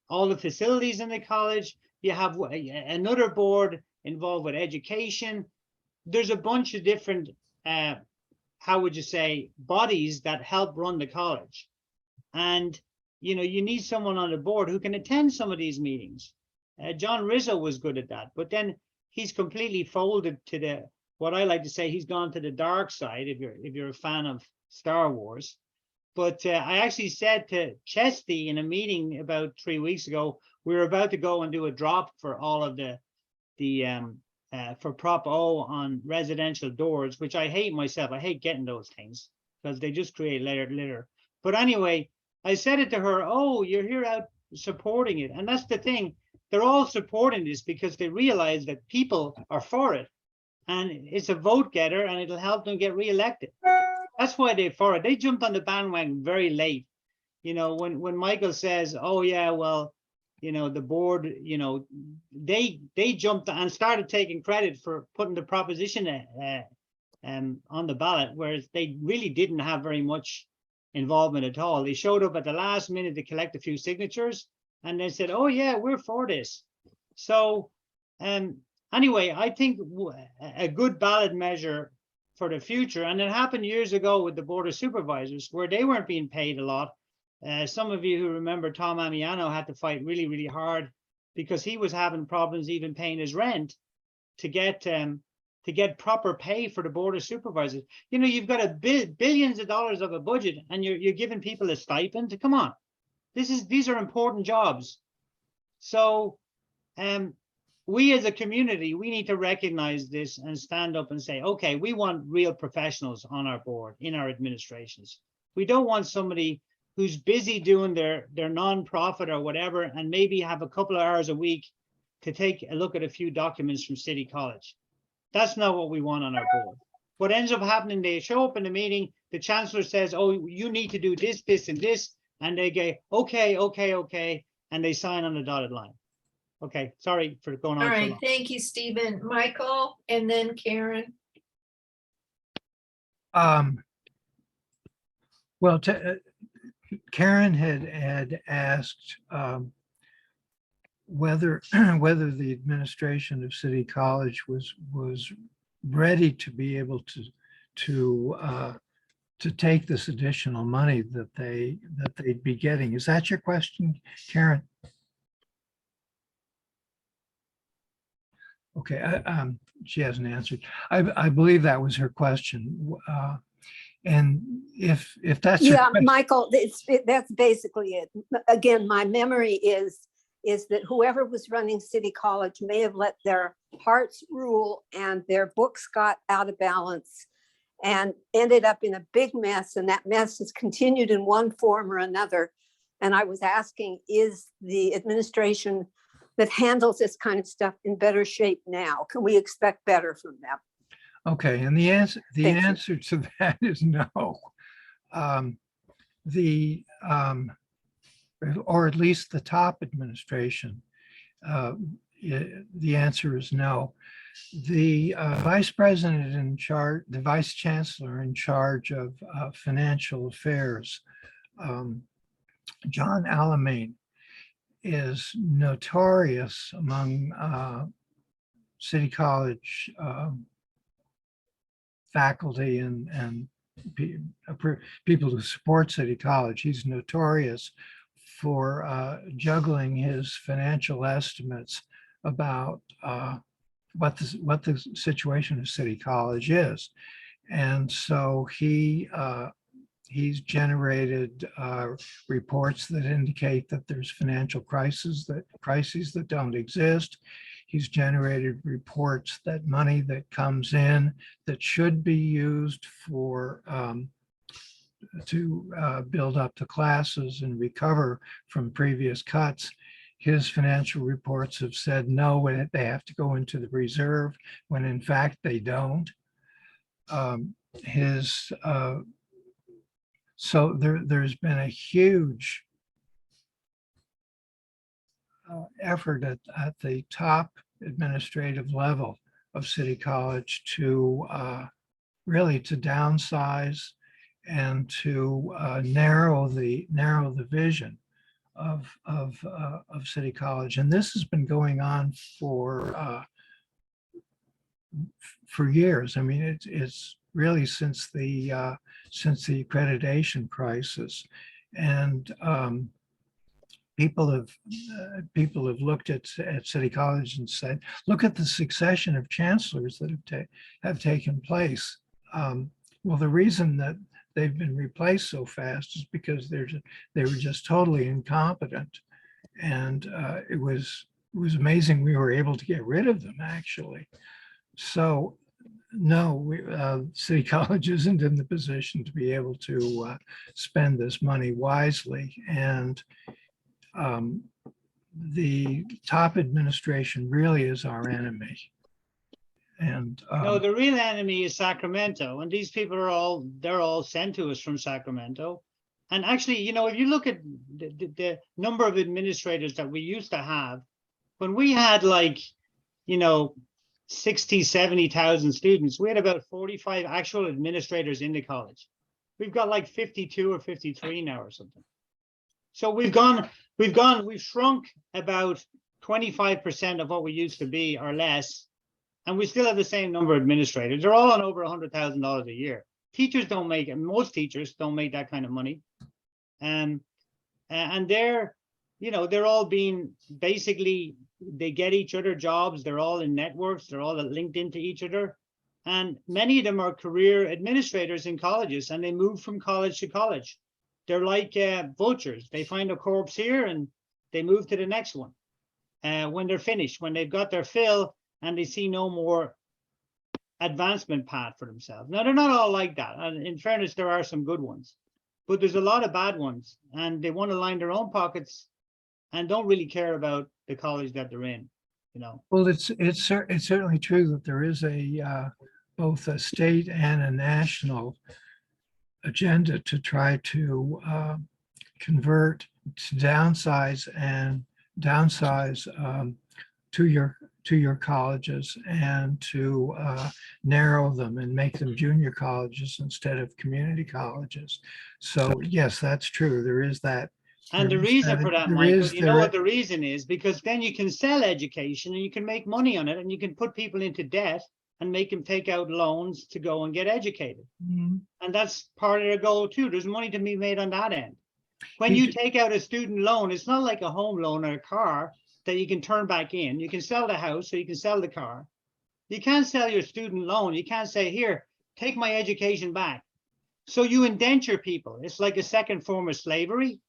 E: all the facilities in the college. You have another board involved with education. There's a bunch of different, how would you say, bodies that help run the college. And, you know, you need someone on the board who can attend some of these meetings. John Rizzo was good at that, but then he's completely folded to what I like to say, he's gone to the dark side, if you're a fan of Star Wars. But I actually said to Chesty in a meeting about 3 weeks ago, we were about to go and do a drop for all of for Prop O on residential doors, which I hate myself. I hate getting those things because they just create litter. But anyway, I said it to her, oh, you're here out supporting it. And that's the thing. They're all supporting this because they realize that people are for it. And it's a vote getter and it'll help them get reelected. That's why they're for it. They jumped on the bandwagon very late. You know, when Michael says, oh yeah, well, you know, the board, you know, they jumped and started taking credit for putting the proposition on the ballot, whereas they really didn't have very much involvement at all. They showed up at the last minute to collect a few signatures and they said, oh yeah, we're for this. So anyway, I think a good ballot measure for the future, and it happened years ago with the Board of Supervisors where they weren't being paid a lot. Some of you who remember Tom Amiano had to fight really, really hard because he was having problems even paying his rent to get proper pay for the Board of Supervisors. You know, you've got billions of dollars of a budget and you're giving people a stipend. Come on, these are important jobs. So we as a community, we need to recognize this and stand up and say, okay, we want real professionals on our board, in our administrations. We don't want somebody who's busy doing their nonprofit or whatever, and maybe have a couple of hours a week to take a look at a few documents from City College. That's not what we want on our board. What ends up happening, they show up in the meeting, the chancellor says, oh, you need to do this, this, and this, and they go, okay, and they sign on the dotted line. Okay, sorry for going on.
B: All
E: so
B: right,
E: long.
B: thank you, Stephen. Michael, and then Karen.
D: Well, Karen had asked whether the administration of City College was ready to be able to take this additional money that they'd be getting. Is that your question, Karen? Okay, she hasn't answered. I believe that was her question. And if that's your
H: Yeah,
D: question-
H: Michael, that's basically it. Again, my memory is that whoever was running City College may have let their hearts rule and their books got out of balance and ended up in a big mess. And that mess has continued in one form or another. And I was asking, is the administration that handles this kind of stuff in better shape now? Can we expect better from them?
D: Okay, and the answer
H: Thank you.
D: answer to that is no. Or at least the top administration, the answer is no. The vice president in charge, the vice chancellor in charge of financial affairs, John Alamein, is notorious among City College faculty and people who support City College. He's notorious for juggling his financial estimates about what the situation of City College is. And so he's generated reports that indicate that there's financial crises that don't exist. He's generated reports that money that comes in that should be used for to build up the classes and recover from previous cuts. His financial reports have said no, they have to go into the reserve when in fact they don't. So there's been a huge effort at the top administrative level of City College to really to downsize and to narrow the vision of City College. And this has been going on for years. I mean, it's really since the accreditation crisis, and people have looked at City College and said, look at the succession of chancellors that have taken place. Well, the reason that they've been replaced so fast is because they were just totally incompetent, and it was amazing we were able to get rid of them, actually. So no, City College isn't in the position to be able to spend this money wisely. And the top administration really is our enemy. And
E: No, the real enemy is Sacramento, and these people are they're all sent to us from Sacramento. And actually, you know, if you look at the number of administrators that we used to have, when we had like, you know, 60, 70,000 students, we had about 45 actual administrators in the college. We've got like 52 or 53 now or something. So we've shrunk about 25% of what we used to be or less. And we still have the same number of administrators. They're all on over $100,000 a year. Teachers don't make it. Most teachers don't make that kind of money. And they're, you know, they're all being basically, they get each other jobs. They're all in networks. They're all linked into each other. And many of them are career administrators in colleges, and they move from college to college. They're like vultures. They find a corpse here and they move to the next one. When they're finished, when they've got their fill and they see no more advancement path for themselves. Now, they're not all like that. And in fairness, there are some good ones, but there's a lot of bad ones, and they want to line their own pockets and don't really care about the college that they're in, you know.
D: well, it's certainly true that there is both a state and a national agenda to try to convert, to downsize to your colleges and to narrow them and make them junior colleges instead of community colleges. So yes, that's true. There is that.
E: And the
D: there is
E: reason for that,
D: there
E: Michael,
D: is-
E: you know what the reason is? Because then you can sell education and you can make money on it, and you can put people into debt and make them take out loans to go and get educated.
D: Mhm.
E: And that's part of the goal too. There's money to be made on that end. When you take out a student loan, it's not like a home loan or a car that you can turn back in. You can sell the house, so you can sell the car. You can't sell your student loan. You can't say, here, take my education back. So you indenture people. It's like a second form of slavery.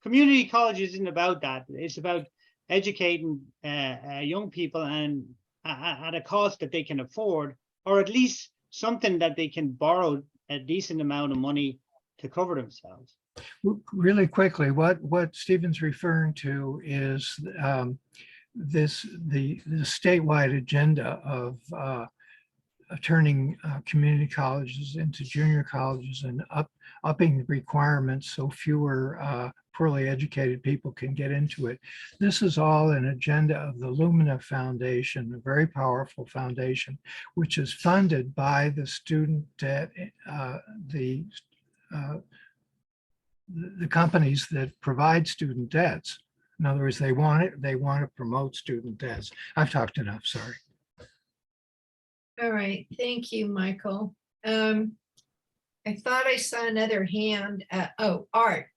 E: Community college isn't about that. It's about educating young people and at a cost that they can afford, or at least something that they can borrow a decent amount of money to cover themselves.
D: Really quickly, what Stephen's referring to is the statewide agenda of turning community colleges into junior colleges and upping the requirements so fewer poorly educated people can get into it. This is all an agenda of the Lumina Foundation, a very powerful foundation, which is funded by the student debt, the companies that provide student debts. In other words, they want to promote student debts. I've talked enough, sorry.
B: All right, thank you, Michael. I thought I saw another hand. Oh, Art.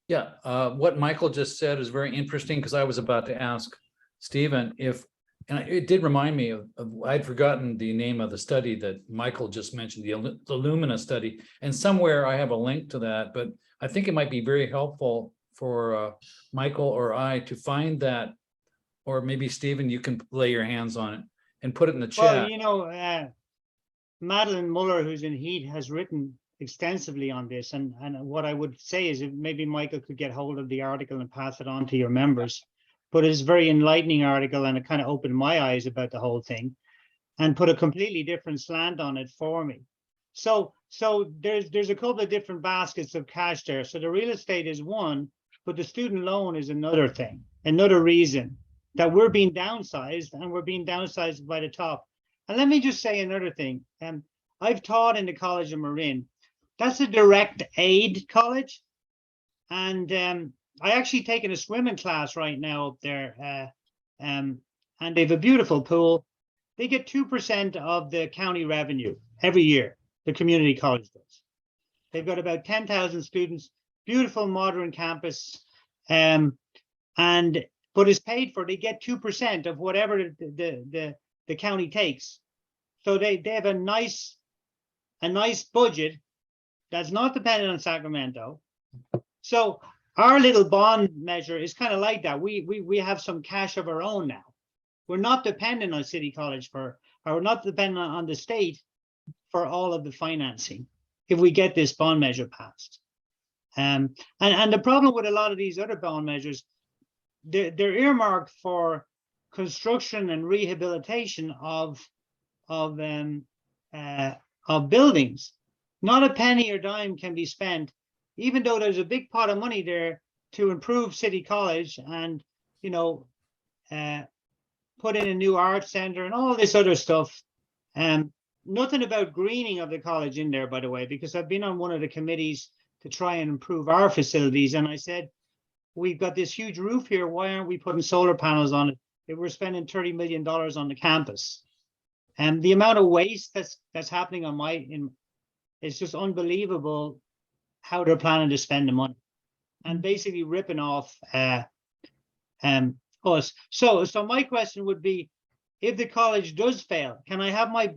A: Yeah, what Michael just said is very interesting, because I was about to ask Stephen if, and it did remind me of I'd forgotten the name of the study that Michael just mentioned, the Lumina study, and somewhere I have a link to that, but I think it might be very helpful for Michael or I to find that, or maybe Stephen, you can lay your hands on it and put it in the
E: Well,
A: chat.
E: you know, Madeline Muller, who's in Heat, has written extensively on this. And what I would say is if maybe Michael could get hold of the article and pass it on to your members. But it's a very enlightening article, and it kind of opened my eyes about the whole thing and put a completely different slant on it for me. So there's a couple of different baskets of cash there. So the real estate is one, but the student loan is another thing, another reason that we're being downsized, and we're being downsized by the top. And let me just say another thing. I've taught in the College of Marin. That's a direct aid college. And I actually taken a swimming class right now up there. And they have a beautiful pool. They get 2% of the county revenue every year, the community college does. They've got about 10,000 students, beautiful modern campus. But it's paid for, they get 2% of whatever the county takes. So they have a nice budget that's not dependent on Sacramento. So our little bond measure is kind of like that. We have some cash of our own now. We're not dependent on City College or we're not dependent on the state for all of the financing if we get this bond measure passed. And the problem with a lot of these other bond measures, they're earmarked for construction and rehabilitation of buildings. Not a penny or dime can be spent, even though there's a big pot of money there to improve City College and, you know, put in a new art center and all this other stuff. Nothing about greening of the college in there, by the way, because I've been on one of the committees to try and improve our facilities. And I said, we've got this huge roof here. Why aren't we putting solar panels on it? If we're spending $30 million on the campus. And the amount of waste that's happening on it's just unbelievable how they're planning to spend the money and basically ripping off us. So my question would be, if the college does fail, can I have my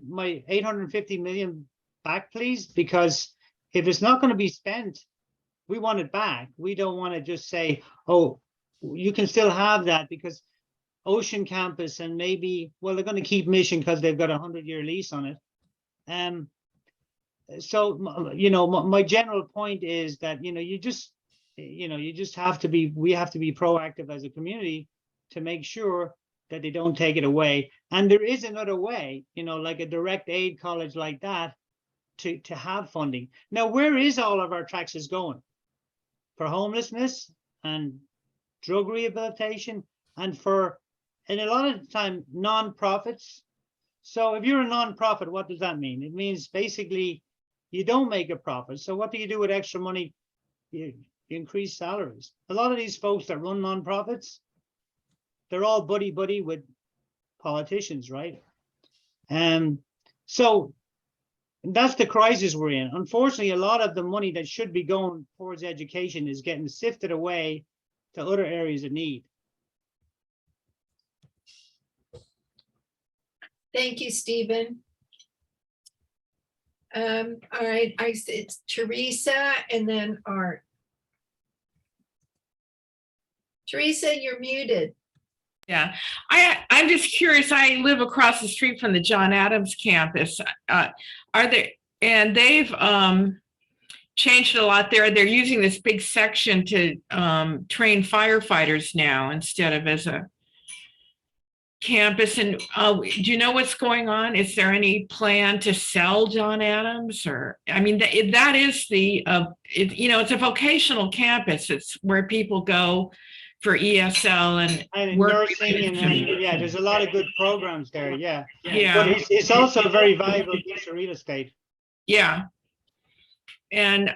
E: 850 million back, please? Because if it's not going to be spent, we want it back. We don't want to just say, oh, you can still have that, because Ocean Campus and maybe, well, they're going to keep Mission because they've got a 100-year lease on it. So, you know, my general point is that, you know, you just have to be, we have to be proactive as a community to make sure that they don't take it away. And there is another way, you know, like a direct aid college like that to have funding. Now, where is all of our taxes going? For homelessness and drug rehabilitation and a lot of the time, nonprofits. So if you're a nonprofit, what does that mean? It means basically you don't make a profit. So what do you do with extra money? You increase salaries. A lot of these folks that run nonprofits, they're all buddy with politicians, right? So that's the crisis we're in. Unfortunately, a lot of the money that should be going towards education is getting sifted away to other areas of need.
B: Thank you, Stephen. All right, it's Teresa and then Art. Teresa, you're muted.
F: Yeah, I'm just curious. I live across the street from the John Adams campus. And they've changed a lot there. They're using this big section to train firefighters now instead of as a campus. And do you know what's going on? Is there any plan to sell John Adams? Or, I mean, that is the, you know, it's a vocational campus. It's where people go for ESL and work
E: nursing and yeah, there's a lot of good programs there. Yeah.
F: Yeah.
E: But it's also a very valuable piece of real estate.
F: Yeah. And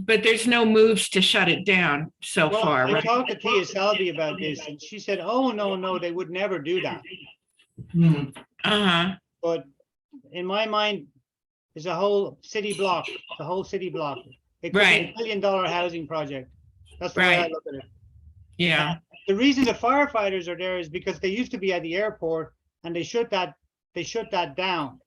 F: but there's no moves to shut it down so far.
E: I
F: Right?
E: talked to Tia Selby about this, and she said, "Oh no, they would never do that."
F: Uh-huh.
E: But in my mind, there's a whole city block. The whole city block. It could be
F: Right.
E: $1 billion housing project. That's the way I
F: Right.
E: look at it.
F: Yeah.
E: The reason the firefighters are there is because they used to be at the airport and they shut that down.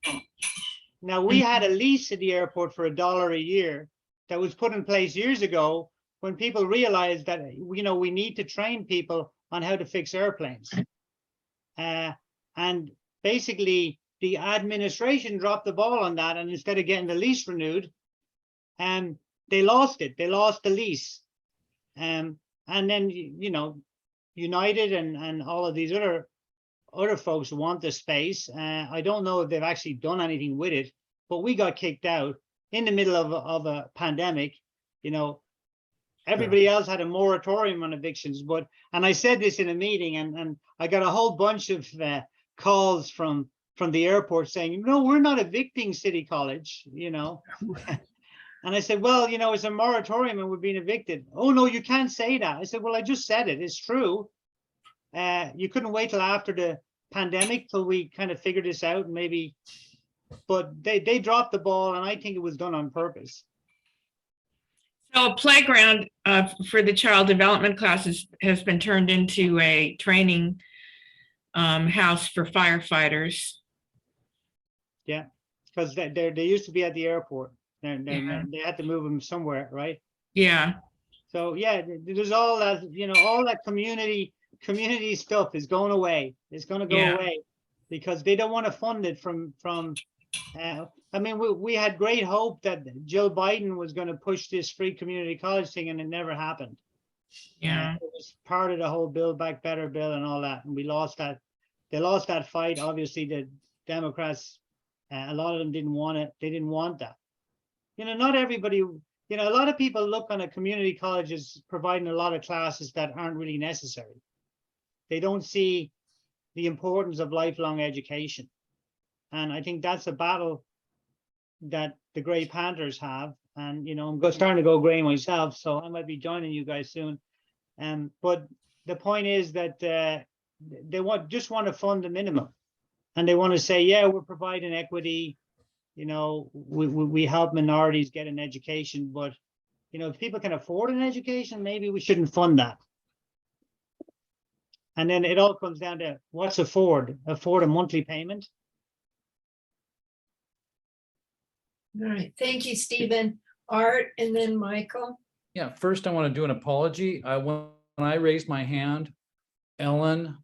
E: Now, we had a lease at the airport for $1 a year that was put in place years ago when people realized that, you know, we need to train people on how to fix airplanes. And basically the administration dropped the ball on that, and instead of getting the lease renewed, they lost it. They lost the lease. And then, you know, United and all of these other folks want the space. I don't know if they've actually done anything with it, but we got kicked out in the middle of a pandemic. You know, everybody else had a moratorium on evictions, and I said this in a meeting, and I got a whole bunch of calls from the airport saying, no, we're not evicting City College, you know. And I said, well, you know, it's a moratorium and we're being evicted. Oh, no, you can't say that. I said, well, I just said it. It's true. You couldn't wait till after the pandemic till we kind of figured this out, and maybe, but they dropped the ball, and I think it was done on purpose.
F: So a playground for the child development classes has been turned into a training house for firefighters.
E: Yeah, because they used to be at the airport. They had to move them somewhere, right?
F: Yeah.
E: So yeah, there's all that, you know, all that community stuff is going away. It's going to go away because they don't want to fund it from. I mean, we had great hope that Joe Biden was going to push this free community college thing, and it never happened.
F: Yeah.
E: It was part of the whole Build Back Better bill and all that, and we lost that. They lost that fight. Obviously, the Democrats, a lot of them didn't want it. They didn't want that. Not everybody, a lot of people look on a community college as providing a lot of classes that aren't really necessary. They don't see the importance of lifelong education. And I think that's a battle that the Grey Panthers have. And, I'm starting to go gray myself, so I might be joining you guys soon. But the point is that they just want to fund the minimum. And they want to say, yeah, we're providing equity. We help minorities get an education, but if people can afford an education, maybe we shouldn't fund that. And then it all comes down to what's afford a monthly payment.
B: All right, thank you, Stephen. Art, and then Michael.
A: Yeah, first I want to do an apology. When I raised my hand, Ellen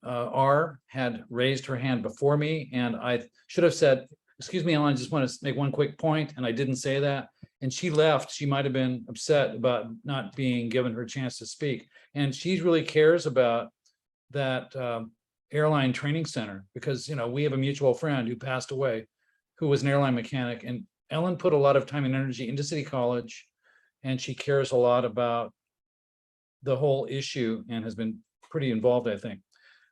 A: R had raised her hand before me, and I should have said, excuse me, Ellen, I just want to make one quick point, and I didn't say that. And she left. She might have been upset about not being given her chance to speak. And she really cares about that airline training center, because we have a mutual friend who passed away, who was an airline mechanic, and Ellen put a lot of time and energy into City College, and she cares a lot about the whole issue and has been pretty involved, I think.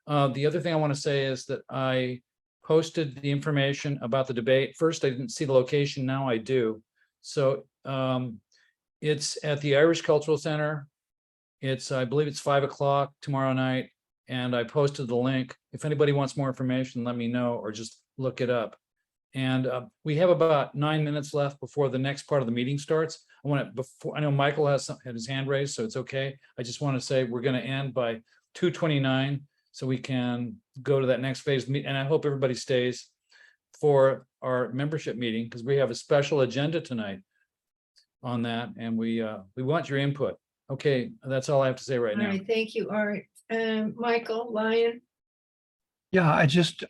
A: The other thing I want to say is that I posted the information about the debate. First, I didn't see the location. Now I do. So it's at the Irish Cultural Center. I believe it's 5 o'clock tomorrow night. And I posted the link. If anybody wants more information, let me know, or just look it up. And we have about 9 minutes left before the next part of the meeting starts. I know Michael had his hand raised, so it's okay. I just want to say we're going to end by 2:29, so we can go to that next phase. And I hope everybody stays for our membership meeting, because we have a special agenda tonight on that, and we want your input. Okay, that's all I have to say right
B: All
A: now.
B: right, thank you, Art. Michael, Lyon.
D: Yeah, I just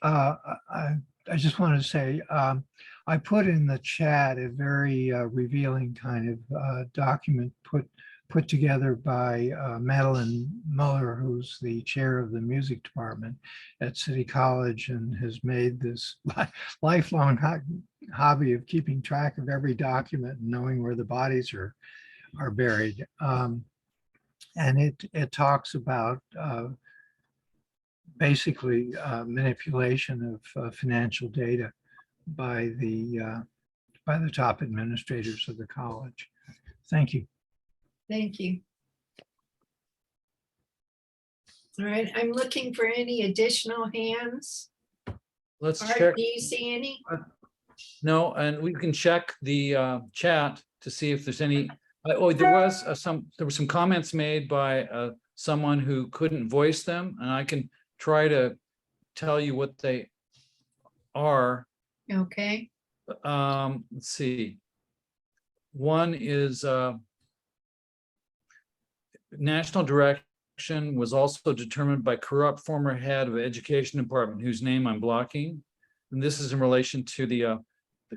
D: wanted to say, I put in the chat a very revealing kind of document put together by Madeline Muller, who's the chair of the music department at City College, and has made this lifelong hobby of keeping track of every document and knowing where the bodies are buried. And it talks about basically manipulation of financial data by the top administrators of the college. Thank you.
B: Thank you. All right, I'm looking for any additional hands.
A: Let's
B: Art,
A: check.
B: do you see any?
A: No, and we can check the chat to see if there's any. There was there were some comments made by someone who couldn't voice them, and I can try to tell you what they are.
B: Okay,
A: Let's see. One is national direction was also determined by corrupt former head of education department, whose name I'm blocking. And this is in relation to the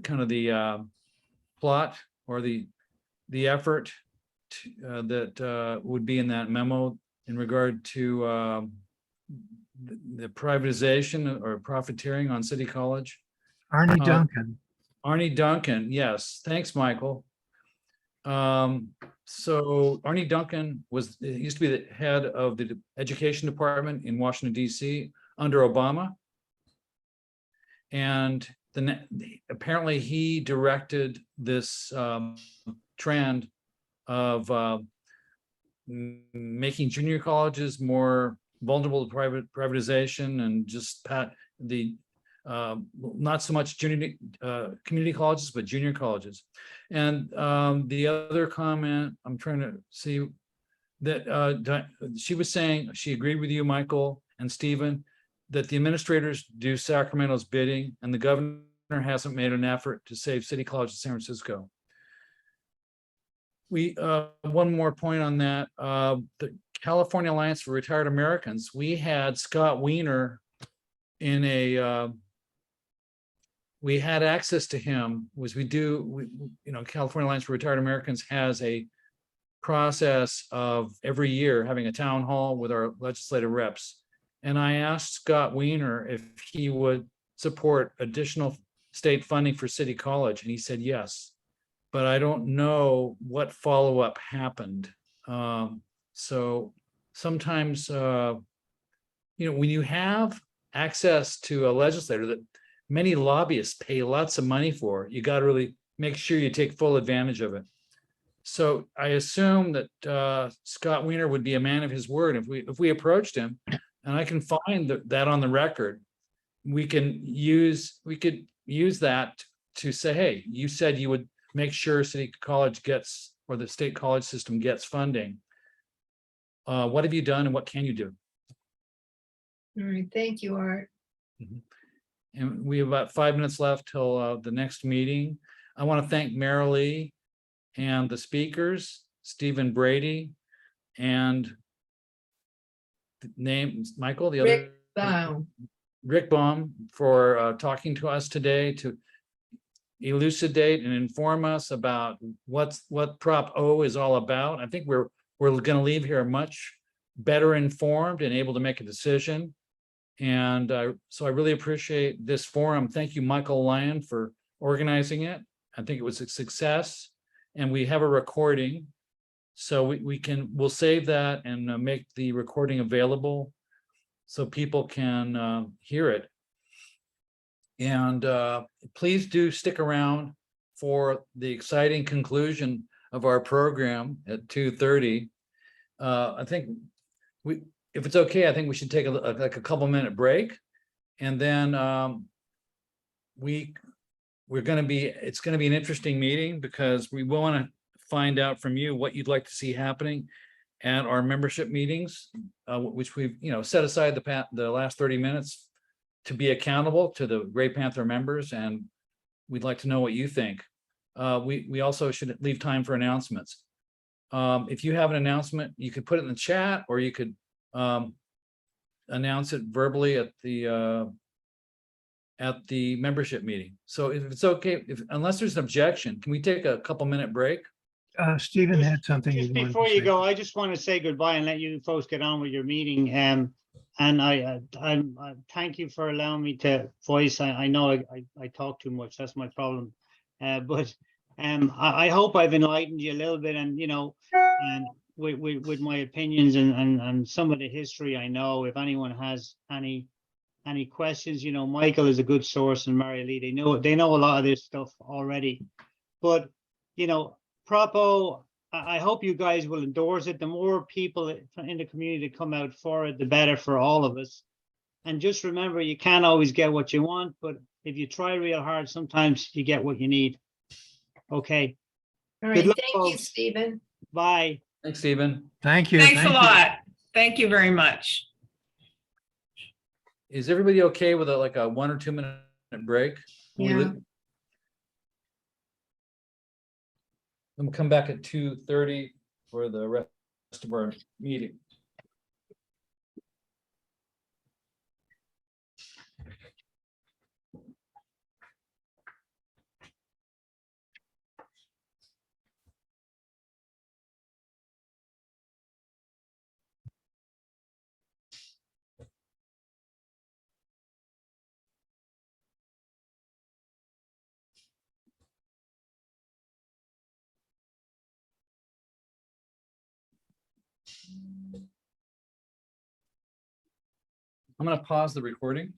A: kind of the plot or the effort that would be in that memo in regard to the privatization or profiteering on City College.
D: Arnie Duncan.
A: Arnie Duncan, yes. Thanks, Michael. So Arnie Duncan used to be the head of the education department in Washington, D.C. under Obama. And apparently he directed this trend of making junior colleges more vulnerable to privatization, and just not so much community colleges, but junior colleges. And the other comment, I'm trying to see that she was saying she agreed with you, Michael and Stephen, that the administrators do Sacramento's bidding, and the governor hasn't made an effort to save City College of San Francisco. One more point on that, the California Alliance for Retired Americans, we had Scott Wiener in we had access to him. California Alliance for Retired Americans has a process of every year having a town hall with our legislative reps. And I asked Scott Wiener if he would support additional state funding for City College, and he said yes. But I don't know what follow-up happened. So sometimes, when you have access to a legislator that many lobbyists pay lots of money for, you got to really make sure you take full advantage of it. So I assume that Scott Wiener would be a man of his word. If we approached him, and I can find that on the record, we could use that to say, hey, you said you would make sure City College gets, or the state college system gets funding. What have you done and what can you do?
B: All right, thank you, Art.
A: And we have about 5 minutes left till the next meeting. I want to thank Marilee and the speakers, Stephen Brady and Michael, the other.
B: Rick Baum.
A: Rick Baum, for talking to us today to elucidate and inform us about what Prop O is all about. I think we're going to leave here much better informed and able to make a decision. And so I really appreciate this forum. Thank you, Michael Lyon, for organizing it. I think it was a success, and we have a recording, so we'll save that and make the recording available so people can hear it. And please do stick around for the exciting conclusion of our program at 2:30. I think if it's okay, I think we should take a couple minute break, and then it's going to be an interesting meeting, because we want to find out from you what you'd like to see happening at our membership meetings, which we've set aside the last 30 minutes to be accountable to the Gray Panther members, and we'd like to know what you think. We also should leave time for announcements. If you have an announcement, you could put it in the chat, or you could announce it verbally at the membership meeting. So if it's okay, unless there's an objection, can we take a couple minute break?
D: Stephen had something.
E: Just
D: he wanted to
E: before you
D: say.
E: go, I just want to say goodbye and let you folks get on with your meeting. And I thank you for allowing me to voice. I know I talk too much. That's my problem. But I hope I've enlightened you a little bit, and and with my opinions and some of the history. I know if anyone has any questions, Michael is a good source, and Mary Lee, they know a lot of this stuff already. But Propo, I hope you guys will endorse it. The more people in the community come out for it, the better for all of us. And just remember, you can't always get what you want, but if you try real hard, sometimes you get what you need. Okay.
B: All
E: Good
B: right,
E: luck,
B: thank you,
E: folks.
B: Stephen.
E: Bye.
A: Thanks, Stephen.
D: Thank you.
F: Thanks a
D: thank you.
F: lot. Thank you very much.
A: Is everybody okay with a 1 or 2 minute break?
B: Yeah.
A: Then we'll come back at 2:30 for the rest of our meeting. I'm going to pause the recording.